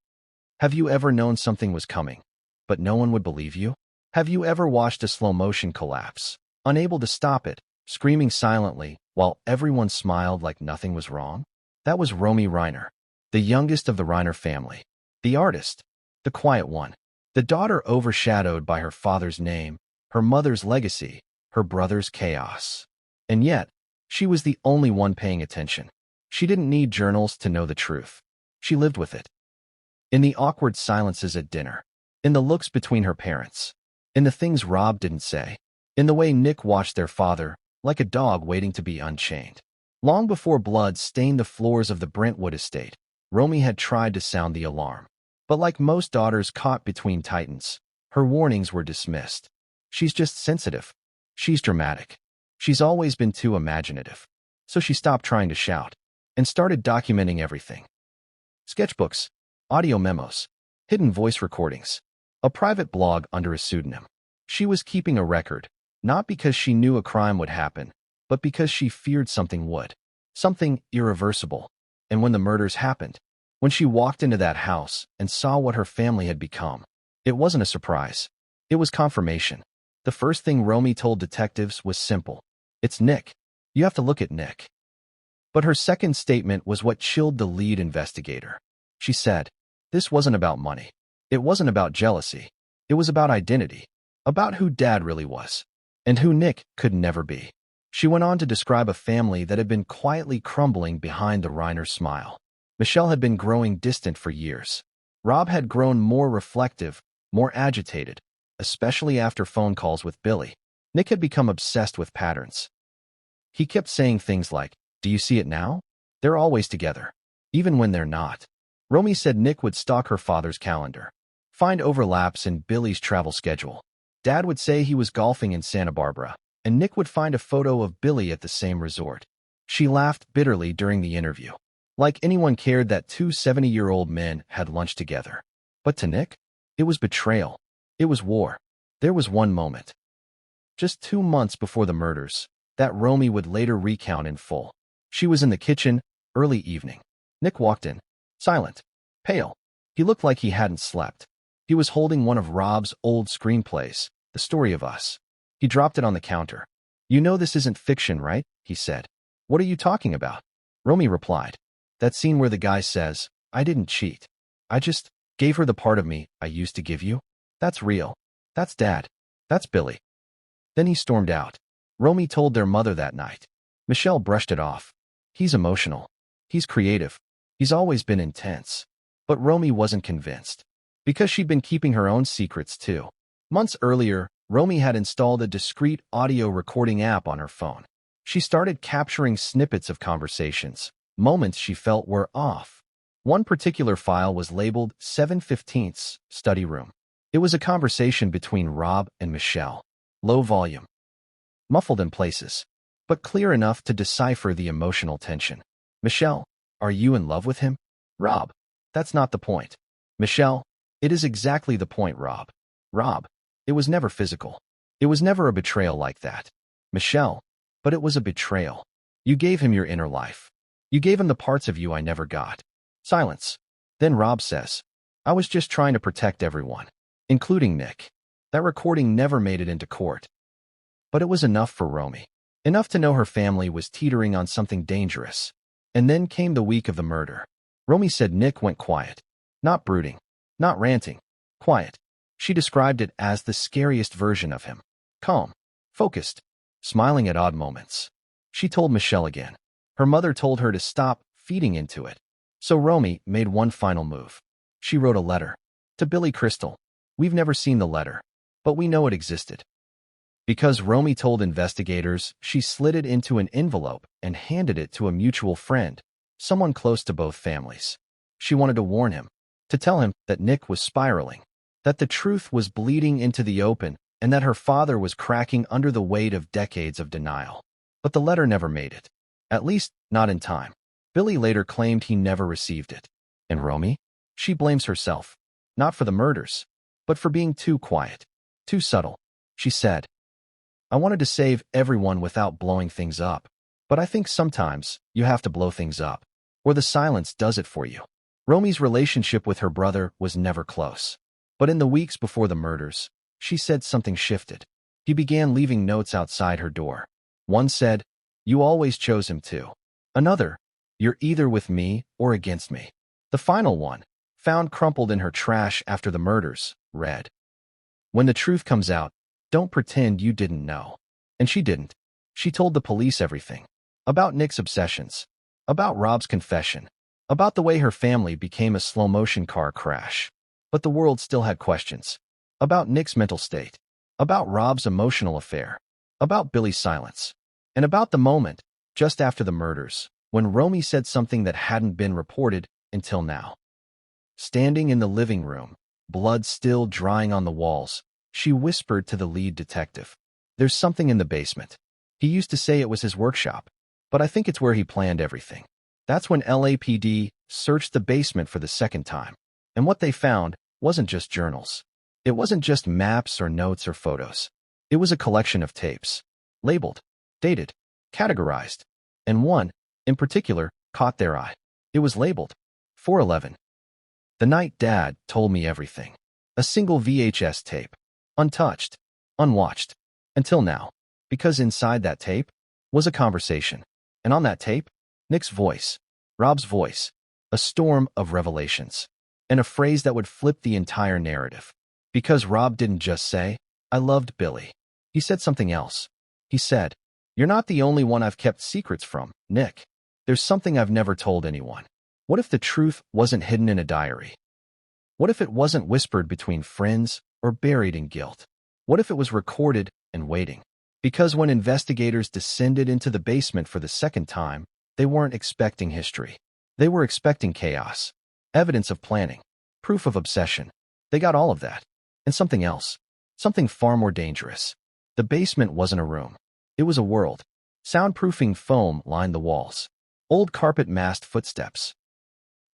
S1: Have you ever known something was coming, but no one would believe you? Have you ever watched a slow-motion collapse, unable to stop it, screaming silently while everyone smiled like nothing was wrong? That was Romy Reiner, the youngest of the Reiner family. The artist. The quiet one. The daughter overshadowed by her father's name, her mother's legacy, her brother's chaos. And yet, she was the only one paying attention. She didn't need journals to know the truth. She lived with it. In the awkward silences at dinner. In the looks between her parents. In the things Rob didn't say. In the way Nick watched their father, like a dog waiting to be unchained. Long before blood stained the floors of the Brentwood estate, Romy had tried to sound the alarm. But like most daughters caught between titans, her warnings were dismissed. She's just sensitive. She's dramatic. She's always been too imaginative. So she stopped trying to shout and started documenting everything. Sketchbooks, audio memos, hidden voice recordings, a private blog under a pseudonym. She was keeping a record, not because she knew a crime would happen, but because she feared something would. Something irreversible. And when the murders happened, when she walked into that house and saw what her family had become, it wasn't a surprise. It was confirmation. The first thing Romy told detectives was simple. It's Nick. You have to look at Nick. But her second statement was what chilled the lead investigator. She said, this wasn't about money. It wasn't about jealousy. It was about identity, about who Dad really was, and who Nick could never be. She went on to describe a family that had been quietly crumbling behind the Reiner smile. Michelle had been growing distant for years. Rob had grown more reflective, more agitated, especially after phone calls with Billy. Nick had become obsessed with patterns. He kept saying things like, do you see it now? They're always together, even when they're not. Romy said Nick would stalk her father's calendar, find overlaps in Billy's travel schedule. Dad would say he was golfing in Santa Barbara, and Nick would find a photo of Billy at the same resort. She laughed bitterly during the interview, like anyone cared that two 70-year-old men had lunch together. But to Nick, it was betrayal. It was war. There was one moment, just 2 months before the murders, that Romy would later recount in full. She was in the kitchen, early evening. Nick walked in, silent, pale. He looked like he hadn't slept. He was holding one of Rob's old screenplays, The Story of Us. He dropped it on the counter. You know this isn't fiction, right? He said. What are you talking about? Romy replied. That scene where the guy says, I didn't cheat. I just gave her the part of me I used to give you. That's real. That's Dad. That's Billy. Then he stormed out. Romy told their mother that night. Michelle brushed it off. He's emotional. He's creative. He's always been intense. But Romy wasn't convinced. Because she'd been keeping her own secrets too. Months earlier, Romy had installed a discreet audio recording app on her phone. She started capturing snippets of conversations, moments she felt were off. One particular file was labeled 7/15 study room. It was a conversation between Rob and Michelle. Low volume, muffled in places, but clear enough to decipher the emotional tension. Michelle, are you in love with him? Rob, that's not the point. Michelle, it is exactly the point, Rob. Rob, it was never physical. It was never a betrayal like that. Michelle, but it was a betrayal. You gave him your inner life. You gave him the parts of you I never got. Silence. Then Rob says, I was just trying to protect everyone, including Nick. That recording never made it into court. But it was enough for Romy. Enough to know her family was teetering on something dangerous. And then came the week of the murder. Romy said Nick went quiet. Not brooding. Not ranting. Quiet. She described it as the scariest version of him. Calm. Focused. Smiling at odd moments. She told Michelle again. Her mother told her to stop feeding into it. So Romy made one final move. She wrote a letter. To Billy Crystal. We've never seen the letter, but we know it existed. Because Romy told investigators, she slid it into an envelope and handed it to a mutual friend, someone close to both families. She wanted to warn him, to tell him that Nick was spiraling, that the truth was bleeding into the open, and that her father was cracking under the weight of decades of denial. But the letter never made it. At least, not in time. Billy later claimed he never received it. And Romy? She blames herself. Not for the murders, but for being too quiet, too subtle. She said, I wanted to save everyone without blowing things up. But I think sometimes you have to blow things up, or the silence does it for you. Romy's relationship with her brother was never close. But in the weeks before the murders, she said something shifted. He began leaving notes outside her door. One said, You always chose him too. Another, You're either with me or against me. The final one, found crumpled in her trash after the murders, read, When the truth comes out, don't pretend you didn't know. And she didn't. She told the police everything. About Nick's obsessions. About Rob's confession. About the way her family became a slow-motion car crash. But the world still had questions. About Nick's mental state. About Rob's emotional affair. About Billy's silence. And about the moment, just after the murders, when Romy said something that hadn't been reported until now. Standing in the living room, blood still drying on the walls, she whispered to the lead detective. There's something in the basement. He used to say it was his workshop, but I think it's where he planned everything. That's when LAPD searched the basement for the second time. And what they found wasn't just journals. It wasn't just maps or notes or photos. It was a collection of tapes, labeled, dated, categorized, and one, in particular, caught their eye. It was labeled 411. The night Dad told me everything. A single VHS tape, untouched, unwatched, until now, because inside that tape was a conversation. And on that tape, Nick's voice, Rob's voice, a storm of revelations, and a phrase that would flip the entire narrative. Because Rob didn't just say, I loved Billy. He said something else. He said, you're not the only one I've kept secrets from, Nick. There's something I've never told anyone. What if the truth wasn't hidden in a diary? What if it wasn't whispered between friends or buried in guilt? What if it was recorded and waiting? Because when investigators descended into the basement for the second time, they weren't expecting history. They were expecting chaos, evidence of planning, proof of obsession. They got all of that. And something else, something far more dangerous. The basement wasn't a room. It was a world. Soundproofing foam lined the walls. Old carpet masked footsteps.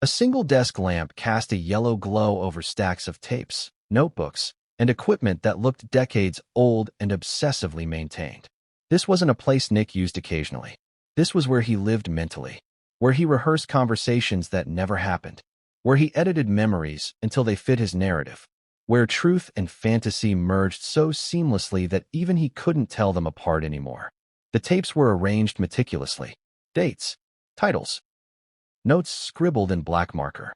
S1: A single desk lamp cast a yellow glow over stacks of tapes, notebooks, and equipment that looked decades old and obsessively maintained. This wasn't a place Nick used occasionally. This was where he lived mentally, where he rehearsed conversations that never happened, where he edited memories until they fit his narrative, where truth and fantasy merged so seamlessly that even he couldn't tell them apart anymore. The tapes were arranged meticulously. Dates, titles, notes scribbled in black marker.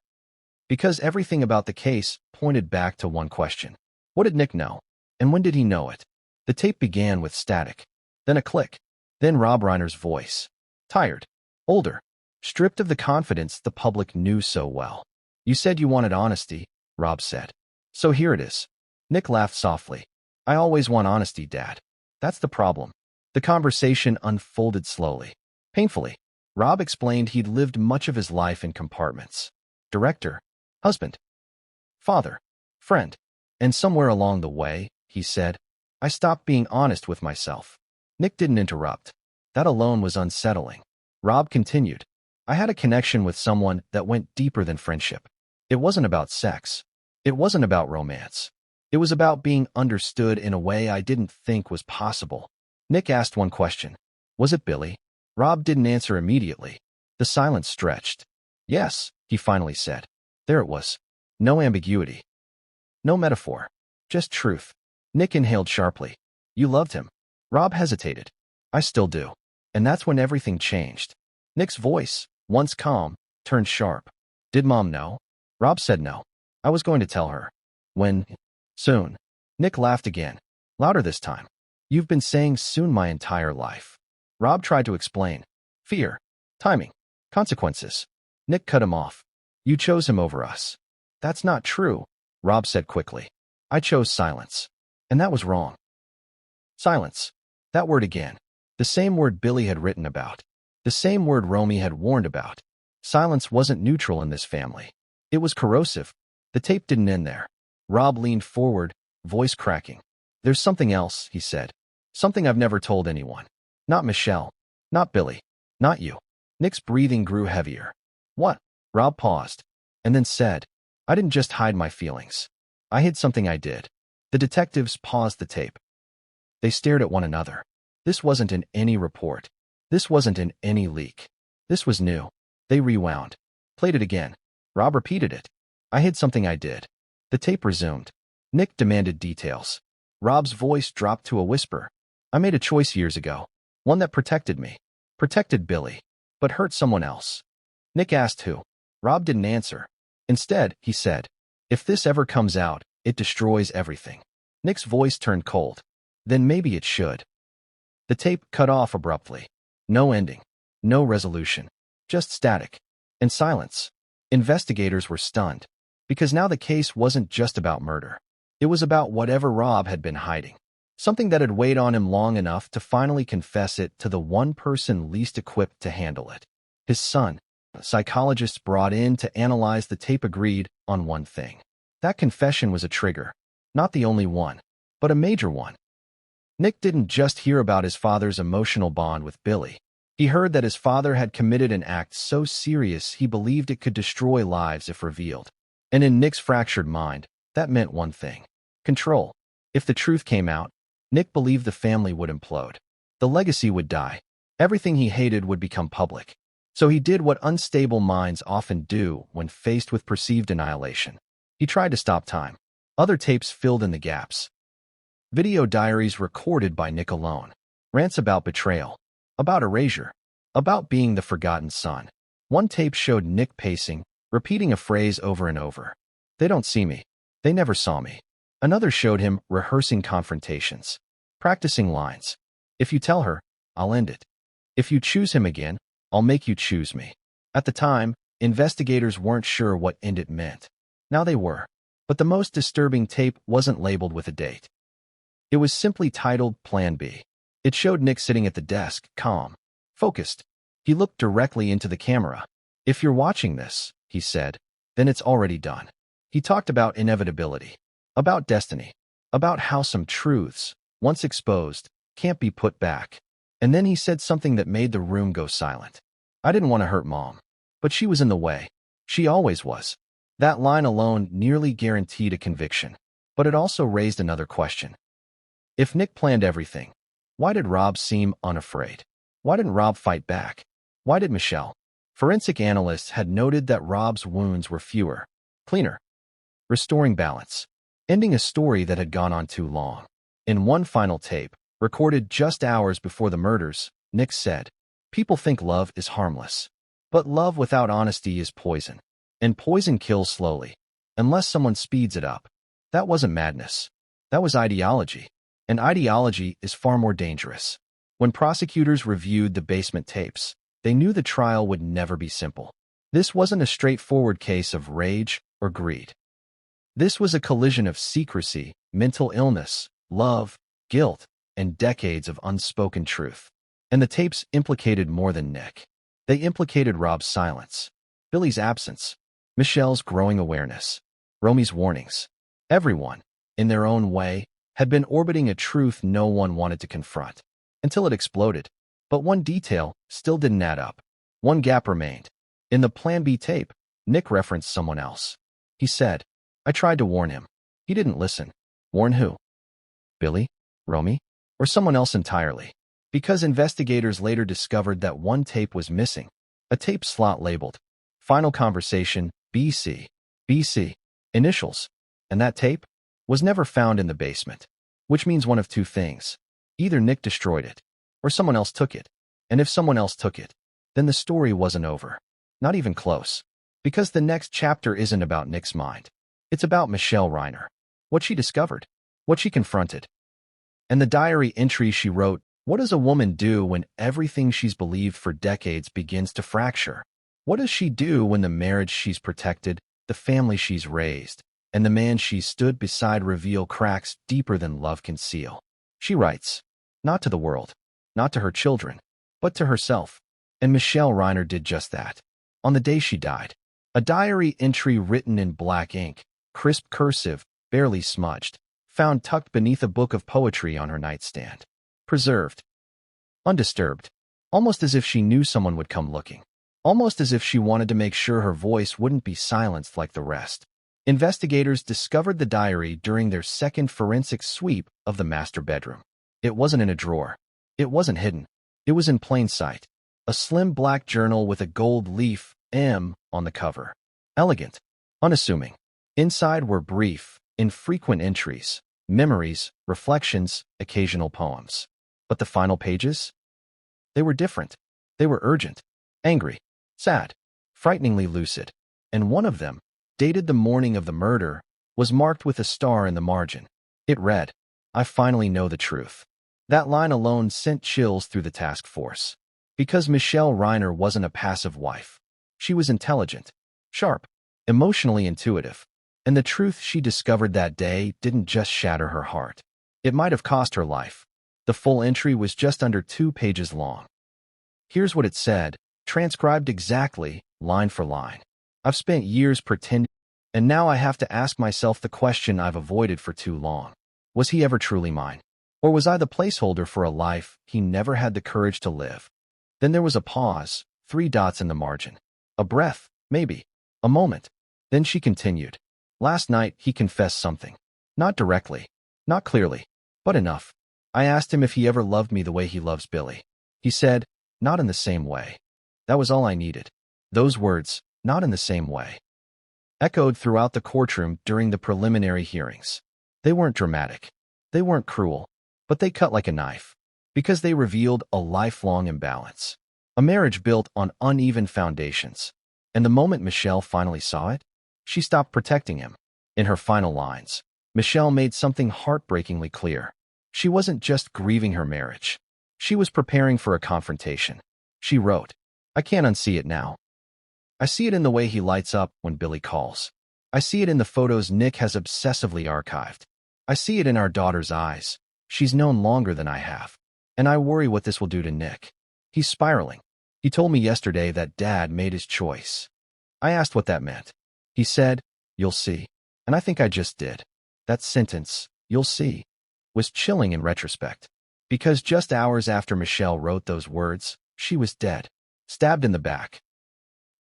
S1: Because everything about the case pointed back to one question. What did Nick know? And when did he know it? The tape began with static, then a click, then Rob Reiner's voice. Tired, older, stripped of the confidence the public knew so well. You said you wanted honesty, Rob said. So here it is. Nick laughed softly. I always want honesty, Dad. That's the problem. The conversation unfolded slowly, painfully. Rob explained he'd lived much of his life in compartments. Director, husband, father, friend. And somewhere along the way, he said, I stopped being honest with myself. Nick didn't interrupt. That alone was unsettling. Rob continued, I had a connection with someone that went deeper than friendship. It wasn't about sex. It wasn't about romance. It was about being understood in a way I didn't think was possible. Nick asked one question. Was it Billy? Rob didn't answer immediately. The silence stretched. Yes, he finally said. There it was. No ambiguity. No metaphor. Just truth. Nick inhaled sharply. You loved him. Rob hesitated. I still do. And that's when everything changed. Nick's voice, once calm, turned sharp. Did Mom know? Rob said no. I was going to tell her. When? Soon. Nick laughed again. Louder this time. You've been saying soon my entire life. Rob tried to explain. Fear. Timing. Consequences. Nick cut him off. You chose him over us. That's not true, Rob said quickly. I chose silence. And that was wrong. Silence. That word again. The same word Billy had written about. The same word Romy had warned about. Silence wasn't neutral in this family. It was corrosive. The tape didn't end there. Rob leaned forward, voice cracking. There's something else, he said. Something I've never told anyone. Not Michelle. Not Billy. Not you. Nick's breathing grew heavier. What? Rob paused, and then said, I didn't just hide my feelings. I hid something I did. The detectives paused the tape. They stared at one another. This wasn't in any report. This wasn't in any leak. This was new. They rewound. Played it again. Rob repeated it. I hid something I did. The tape resumed. Nick demanded details. Rob's voice dropped to a whisper. I made a choice years ago. One that protected me. Protected Billy. But hurt someone else. Nick asked who. Rob didn't answer. Instead, he said, if this ever comes out, it destroys everything. Nick's voice turned cold. Then maybe it should. The tape cut off abruptly. No ending. No resolution. Just static. And silence. Investigators were stunned. Because now the case wasn't just about murder. It was about whatever Rob had been hiding. Something that had weighed on him long enough to finally confess it to the one person least equipped to handle it. His son. Psychologists brought in to analyze the tape agreed on one thing. That confession was a trigger. Not the only one, but a major one. Nick didn't just hear about his father's emotional bond with Billy. He heard that his father had committed an act so serious he believed it could destroy lives if revealed. And in Nick's fractured mind, that meant one thing: control. If the truth came out, Nick believed the family would implode. The legacy would die. Everything he hated would become public. So he did what unstable minds often do when faced with perceived annihilation. He tried to stop time. Other tapes filled in the gaps. Video diaries recorded by Nick alone. Rants about betrayal. About erasure. About being the forgotten son. One tape showed Nick pacing, repeating a phrase over and over. "They don't see me. They never saw me." Another showed him rehearsing confrontations. Practicing lines. "If you tell her, I'll end it. If you choose him again, I'll make you choose me." At the time, investigators weren't sure what "end it" meant. Now they were. But the most disturbing tape wasn't labeled with a date. It was simply titled Plan B. It showed Nick sitting at the desk, calm, focused. He looked directly into the camera. "If you're watching this," he said, "then it's already done." He talked about inevitability, about destiny, about how some truths, once exposed, can't be put back. And then he said something that made the room go silent. "I didn't want to hurt Mom, but she was in the way. She always was." That line alone nearly guaranteed a conviction, but it also raised another question. If Nick planned everything, why did Rob seem unafraid? Why didn't Rob fight back? Why did Michelle? Forensic analysts had noted that Rob's wounds were fewer, cleaner, restoring balance, ending a story that had gone on too long. In one final tape, recorded just hours before the murders, Nick said, "People think love is harmless, but love without honesty is poison, and poison kills slowly, unless someone speeds it up." That wasn't madness. That was ideology. And ideology is far more dangerous. When prosecutors reviewed the basement tapes, they knew the trial would never be simple. This wasn't a straightforward case of rage or greed. This was a collision of secrecy, mental illness, love, guilt, and decades of unspoken truth. And the tapes implicated more than Nick. They implicated Rob's silence, Billy's absence, Michelle's growing awareness, Romy's warnings. Everyone, in their own way, had been orbiting a truth no one wanted to confront, until it exploded. But one detail still didn't add up. One gap remained. In the Plan B tape, Nick referenced someone else. He said, "I tried to warn him. He didn't listen." Warn who? Billy? Romy? Or someone else entirely? Because investigators later discovered that one tape was missing. A tape slot labeled Final Conversation, BC. BC. Initials. And that tape was never found in the basement, which means one of two things. Either Nick destroyed it, or someone else took it. And if someone else took it, then the story wasn't over. Not even close. Because the next chapter isn't about Nick's mind. It's about Michelle Reiner. What she discovered. What she confronted. And the diary entry she wrote, what does a woman do when everything she's believed for decades begins to fracture? What does she do when the marriage she's protected, the family she's raised, and the man she stood beside reveal cracks deeper than love can seal? She writes, not to the world, not to her children, but to herself. And Michelle Reiner did just that. On the day she died, a diary entry written in black ink, crisp cursive, barely smudged, found tucked beneath a book of poetry on her nightstand. Preserved. Undisturbed. Almost as if she knew someone would come looking. Almost as if she wanted to make sure her voice wouldn't be silenced like the rest. Investigators discovered the diary during their second forensic sweep of the master bedroom. It wasn't in a drawer. It wasn't hidden. It was in plain sight. A slim black journal with a gold leaf M on the cover. Elegant. Unassuming. Inside were brief, infrequent entries, memories, reflections, occasional poems. But the final pages? They were different. They were urgent, angry, sad, frighteningly lucid. And one of them, dated the morning of the murder, was marked with a star in the margin. It read, "I finally know the truth." That line alone sent chills through the task force. Because Michelle Reiner wasn't a passive wife. She was intelligent, sharp, emotionally intuitive. And the truth she discovered that day didn't just shatter her heart. It might have cost her life. The full entry was just under 2 pages long. Here's what it said, transcribed exactly, line for line. I've spent years pretending, and now I have to ask myself the question I've avoided for too long. Was he ever truly mine? Or was I the placeholder for a life he never had the courage to live? Then there was a pause, 3 dots in the margin. A breath, maybe. A moment. Then she continued. Last night, he confessed something. Not directly. Not clearly. But enough. I asked him if he ever loved me the way he loves Billy. He said, not in the same way. That was all I needed. Those words, not in the same way, echoed throughout the courtroom during the preliminary hearings. They weren't dramatic. They weren't cruel. But they cut like a knife. Because they revealed a lifelong imbalance. A marriage built on uneven foundations. And the moment Michelle finally saw it, she stopped protecting him. In her final lines, Michelle made something heartbreakingly clear. She wasn't just grieving her marriage. She was preparing for a confrontation. She wrote, I can't unsee it now. I see it in the way he lights up when Billy calls. I see it in the photos Nick has obsessively archived. I see it in our daughter's eyes. She's known longer than I have. And I worry what this will do to Nick. He's spiraling. He told me yesterday that Dad made his choice. I asked what that meant. He said, you'll see. And I think I just did. That sentence, you'll see, was chilling in retrospect. Because just hours after Michelle wrote those words, she was dead. Stabbed in the back.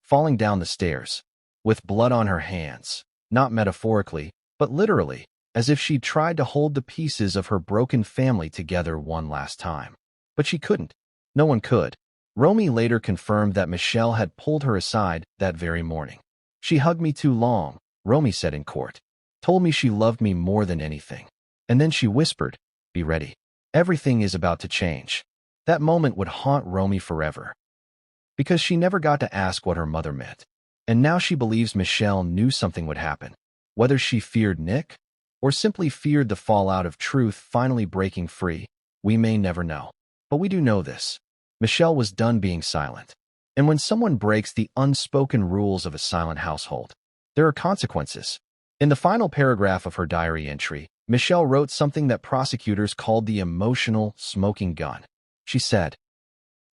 S1: Falling down the stairs. With blood on her hands. Not metaphorically, but literally, as if she'd tried to hold the pieces of her broken family together one last time. But she couldn't. No one could. Romy later confirmed that Michelle had pulled her aside that very morning. She hugged me too long, Romy said in court. Told me she loved me more than anything. And then she whispered, be ready. Everything is about to change. That moment would haunt Romy forever. Because she never got to ask what her mother meant. And now she believes Michelle knew something would happen. Whether she feared Nick, or simply feared the fallout of truth finally breaking free, we may never know. But we do know this. Michelle was done being silent. And when someone breaks the unspoken rules of a silent household, there are consequences. In the final paragraph of her diary entry, Michelle wrote something that prosecutors called the emotional smoking gun. She said,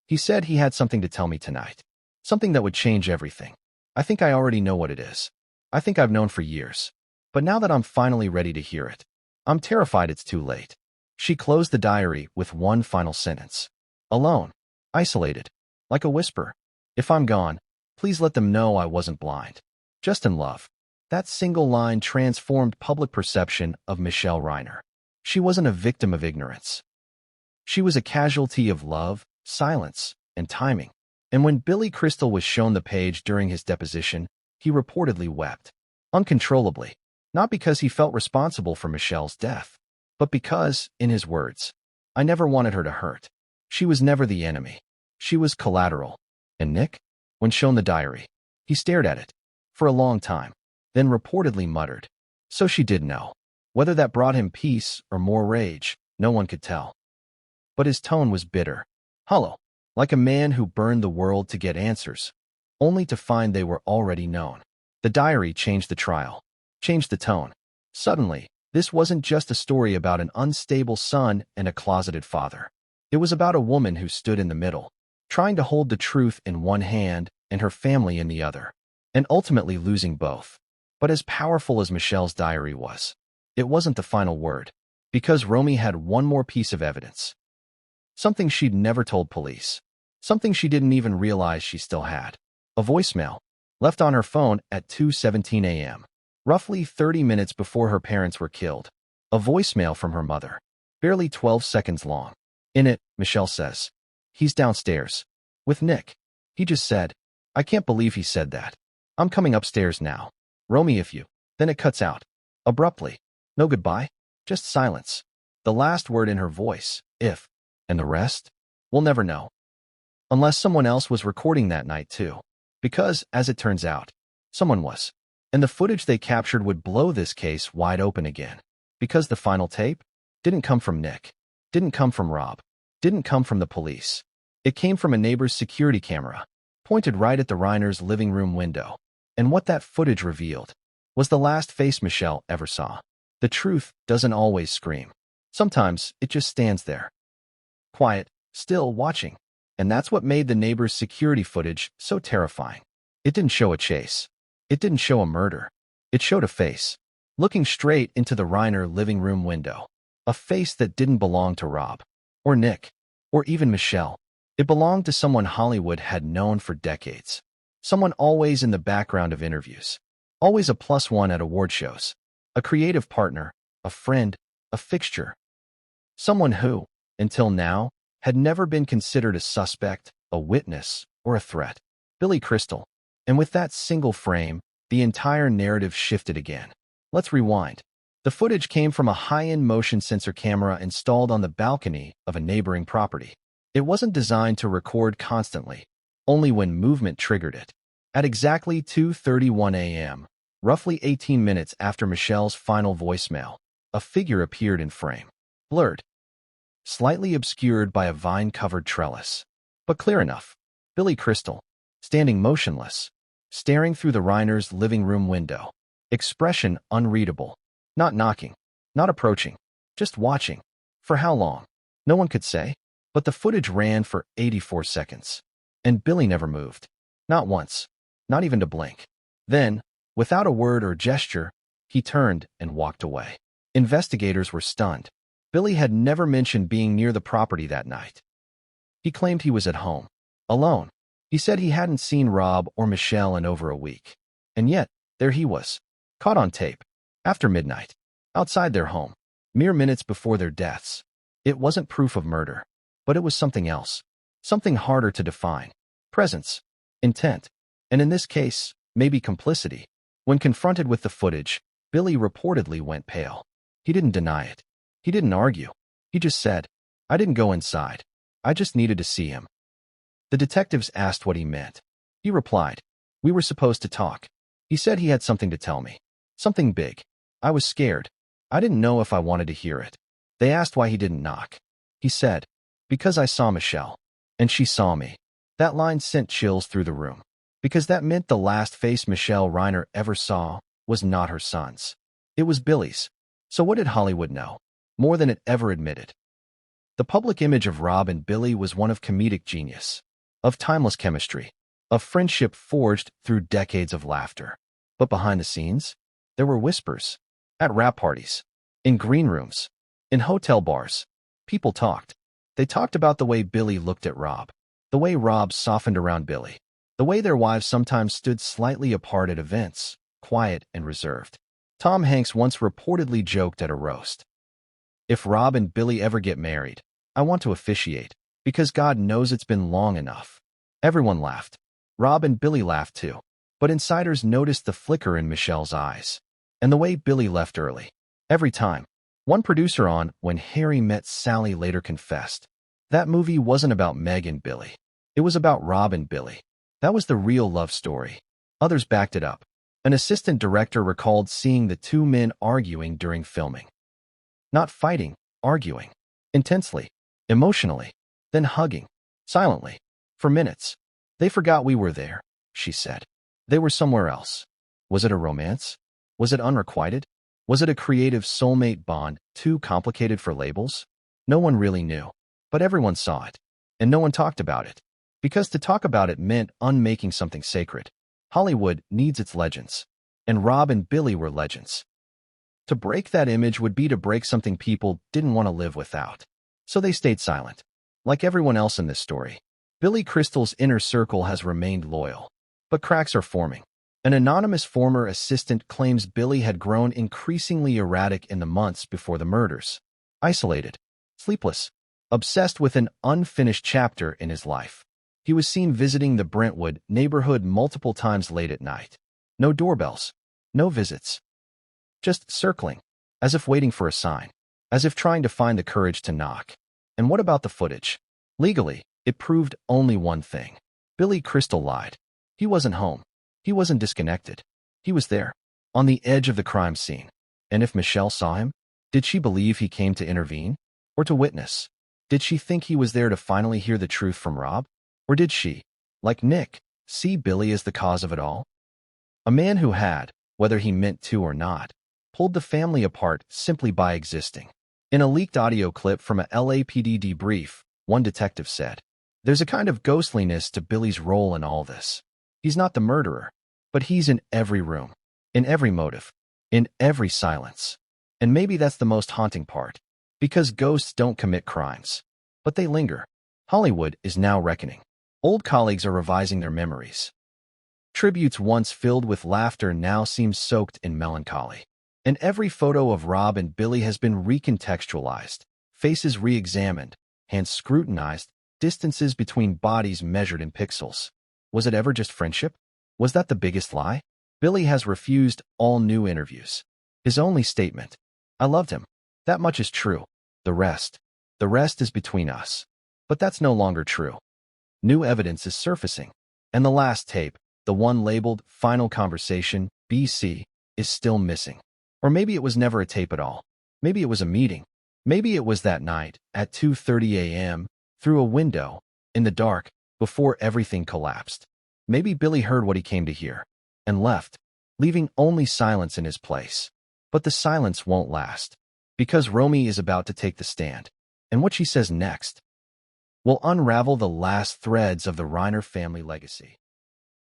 S1: he said he had something to tell me tonight. Something that would change everything. I think I already know what it is. I think I've known for years. But now that I'm finally ready to hear it, I'm terrified it's too late. She closed the diary with one final sentence. Alone. Isolated. Like a whisper. If I'm gone, please let them know I wasn't blind. Just in love. That single line transformed public perception of Michelle Reiner. She wasn't a victim of ignorance. She was a casualty of love, silence, and timing. And when Billy Crystal was shown the page during his deposition, he reportedly wept. Uncontrollably. Not because he felt responsible for Michelle's death, but because, in his words, I never wanted her to hurt. She was never the enemy. She was collateral. And Nick? When shown the diary, he stared at it. For a long time. Then reportedly muttered. So she did know. Whether that brought him peace or more rage, no one could tell. But his tone was bitter. Hollow. Like a man who burned the world to get answers, only to find they were already known. The diary changed the trial. Changed the tone. Suddenly, this wasn't just a story about an unstable son and a closeted father. It was about a woman who stood in the middle, trying to hold the truth in one hand and her family in the other, and ultimately losing both. But as powerful as Michelle's diary was, it wasn't the final word, because Romy had one more piece of evidence. Something she'd never told police. Something she didn't even realize she still had. A voicemail, left on her phone at 2:17 a.m., roughly 30 minutes before her parents were killed. A voicemail from her mother, barely 12 seconds long. In it, Michelle says, he's downstairs. With Nick. He just said, I can't believe he said that. I'm coming upstairs now. Romy, if you. Then it cuts out. Abruptly. No goodbye. Just silence. The last word in her voice, if. And the rest? We'll never know. Unless someone else was recording that night too. Because, as it turns out, someone was. And the footage they captured would blow this case wide open again. Because the final tape didn't come from Nick. Didn't come from Rob. Didn't come from the police. It came from a neighbor's security camera, pointed right at the Reiners' living room window. And what that footage revealed was the last face Michelle ever saw. The truth doesn't always scream. Sometimes it just stands there. Quiet, still watching. And that's what made the neighbor's security footage so terrifying. It didn't show a chase. It didn't show a murder. It showed a face, looking straight into the Reiner living room window. A face that didn't belong to Rob, or Nick, or even Michelle. It belonged to someone Hollywood had known for decades. Someone always in the background of interviews. Always a +1 at award shows. A creative partner, a friend, a fixture. Someone who, until now, had never been considered a suspect, a witness, or a threat. Billy Crystal. And with that single frame, the entire narrative shifted again. Let's rewind. The footage came from a high-end motion sensor camera installed on the balcony of a neighboring property. It wasn't designed to record constantly, only when movement triggered it. At exactly 2:31 a.m., roughly 18 minutes after Michelle's final voicemail, a figure appeared in frame. Blurred, slightly obscured by a vine-covered trellis, but clear enough. Billy Crystal, standing motionless, staring through the Reiner's living room window. Expression unreadable. Not knocking, not approaching, just watching. For how long? No one could say. But the footage ran for 84 seconds. And Billy never moved. Not once. Not even to blink. Then, without a word or gesture, he turned and walked away. Investigators were stunned. Billy had never mentioned being near the property that night. He claimed he was at home, alone. He said he hadn't seen Rob or Michelle in over a week. And yet, there he was, caught on tape, after midnight, outside their home, mere minutes before their deaths. It wasn't proof of murder, but it was something else, something harder to define. Presence, intent, and in this case, maybe complicity. When confronted with the footage, Billy reportedly went pale. He didn't deny it. He didn't argue. He just said, "I didn't go inside. I just needed to see him." The detectives asked what he meant. He replied, "We were supposed to talk. He said he had something to tell me. Something big. I was scared. I didn't know if I wanted to hear it." They asked why he didn't knock. He said, "Because I saw Michelle. And she saw me." That line sent chills through the room. Because that meant the last face Michelle Reiner ever saw was not her son's. It was Billy's. So what did Hollywood know? More than it ever admitted. The public image of Rob and Billy was one of comedic genius, of timeless chemistry, of friendship forged through decades of laughter. But behind the scenes, there were whispers. At rap parties, in green rooms, in hotel bars, people talked. They talked about the way Billy looked at Rob, the way Rob softened around Billy, the way their wives sometimes stood slightly apart at events, quiet and reserved. Tom Hanks once reportedly joked at a roast, "If Rob and Billy ever get married, I want to officiate, because God knows it's been long enough." Everyone laughed. Rob and Billy laughed too. But insiders noticed the flicker in Michelle's eyes, and the way Billy left early. Every time. One producer on When Harry Met Sally later confessed, that movie wasn't about Meg and Billy. It was about Rob and Billy. That was the real love story. Others backed it up. An assistant director recalled seeing the two men arguing during filming. Not fighting, arguing. Intensely, emotionally, then hugging, silently, for minutes. "They forgot we were there," she said. They were somewhere else. Was it a romance? Was it unrequited? Was it a creative soulmate bond too complicated for labels? No one really knew. But everyone saw it. And no one talked about it. Because to talk about it meant unmaking something sacred. Hollywood needs its legends. And Rob and Billy were legends. To break that image would be to break something people didn't want to live without. So they stayed silent. Like everyone else in this story, Billy Crystal's inner circle has remained loyal. But cracks are forming. An anonymous former assistant claims Billy had grown increasingly erratic in the months before the murders. Isolated, sleepless, obsessed with an unfinished chapter in his life. He was seen visiting the Brentwood neighborhood multiple times late at night. No doorbells, no visits. Just circling, as if waiting for a sign, as if trying to find the courage to knock. And what about the footage? Legally, it proved only one thing. Billy Crystal lied. He wasn't home. He wasn't disconnected. He was there, on the edge of the crime scene. And if Michelle saw him, did she believe he came to intervene? Or to witness? Did she think he was there to finally hear the truth from Rob? Or did she, like Nick, see Billy as the cause of it all? A man who had, whether he meant to or not, pulled the family apart simply by existing. In a leaked audio clip from a LAPD debrief, one detective said, There's a kind of ghostliness to Billy's role in all this. He's not the murderer, but he's in every room, in every motive, in every silence. And maybe that's the most haunting part, because ghosts don't commit crimes, but they linger. Hollywood is now reckoning. Old colleagues are revising their memories. Tributes once filled with laughter now seem soaked in melancholy. And every photo of Rob and Billy has been recontextualized, faces re-examined, hands scrutinized, distances between bodies measured in pixels. Was it ever just friendship? Was that the biggest lie? Billy has refused all new interviews. His only statement, "I loved him." That much is true. The rest is between us. But that's no longer true. New evidence is surfacing. And the last tape, the one labeled Final Conversation, BC, is still missing. Or maybe it was never a tape at all. Maybe it was a meeting. Maybe it was that night, at 2:30 a.m., through a window, in the dark, before everything collapsed. Maybe Billy heard what he came to hear, and left, leaving only silence in his place. But the silence won't last, because Romy is about to take the stand. And what she says next will unravel the last threads of the Reiner family legacy.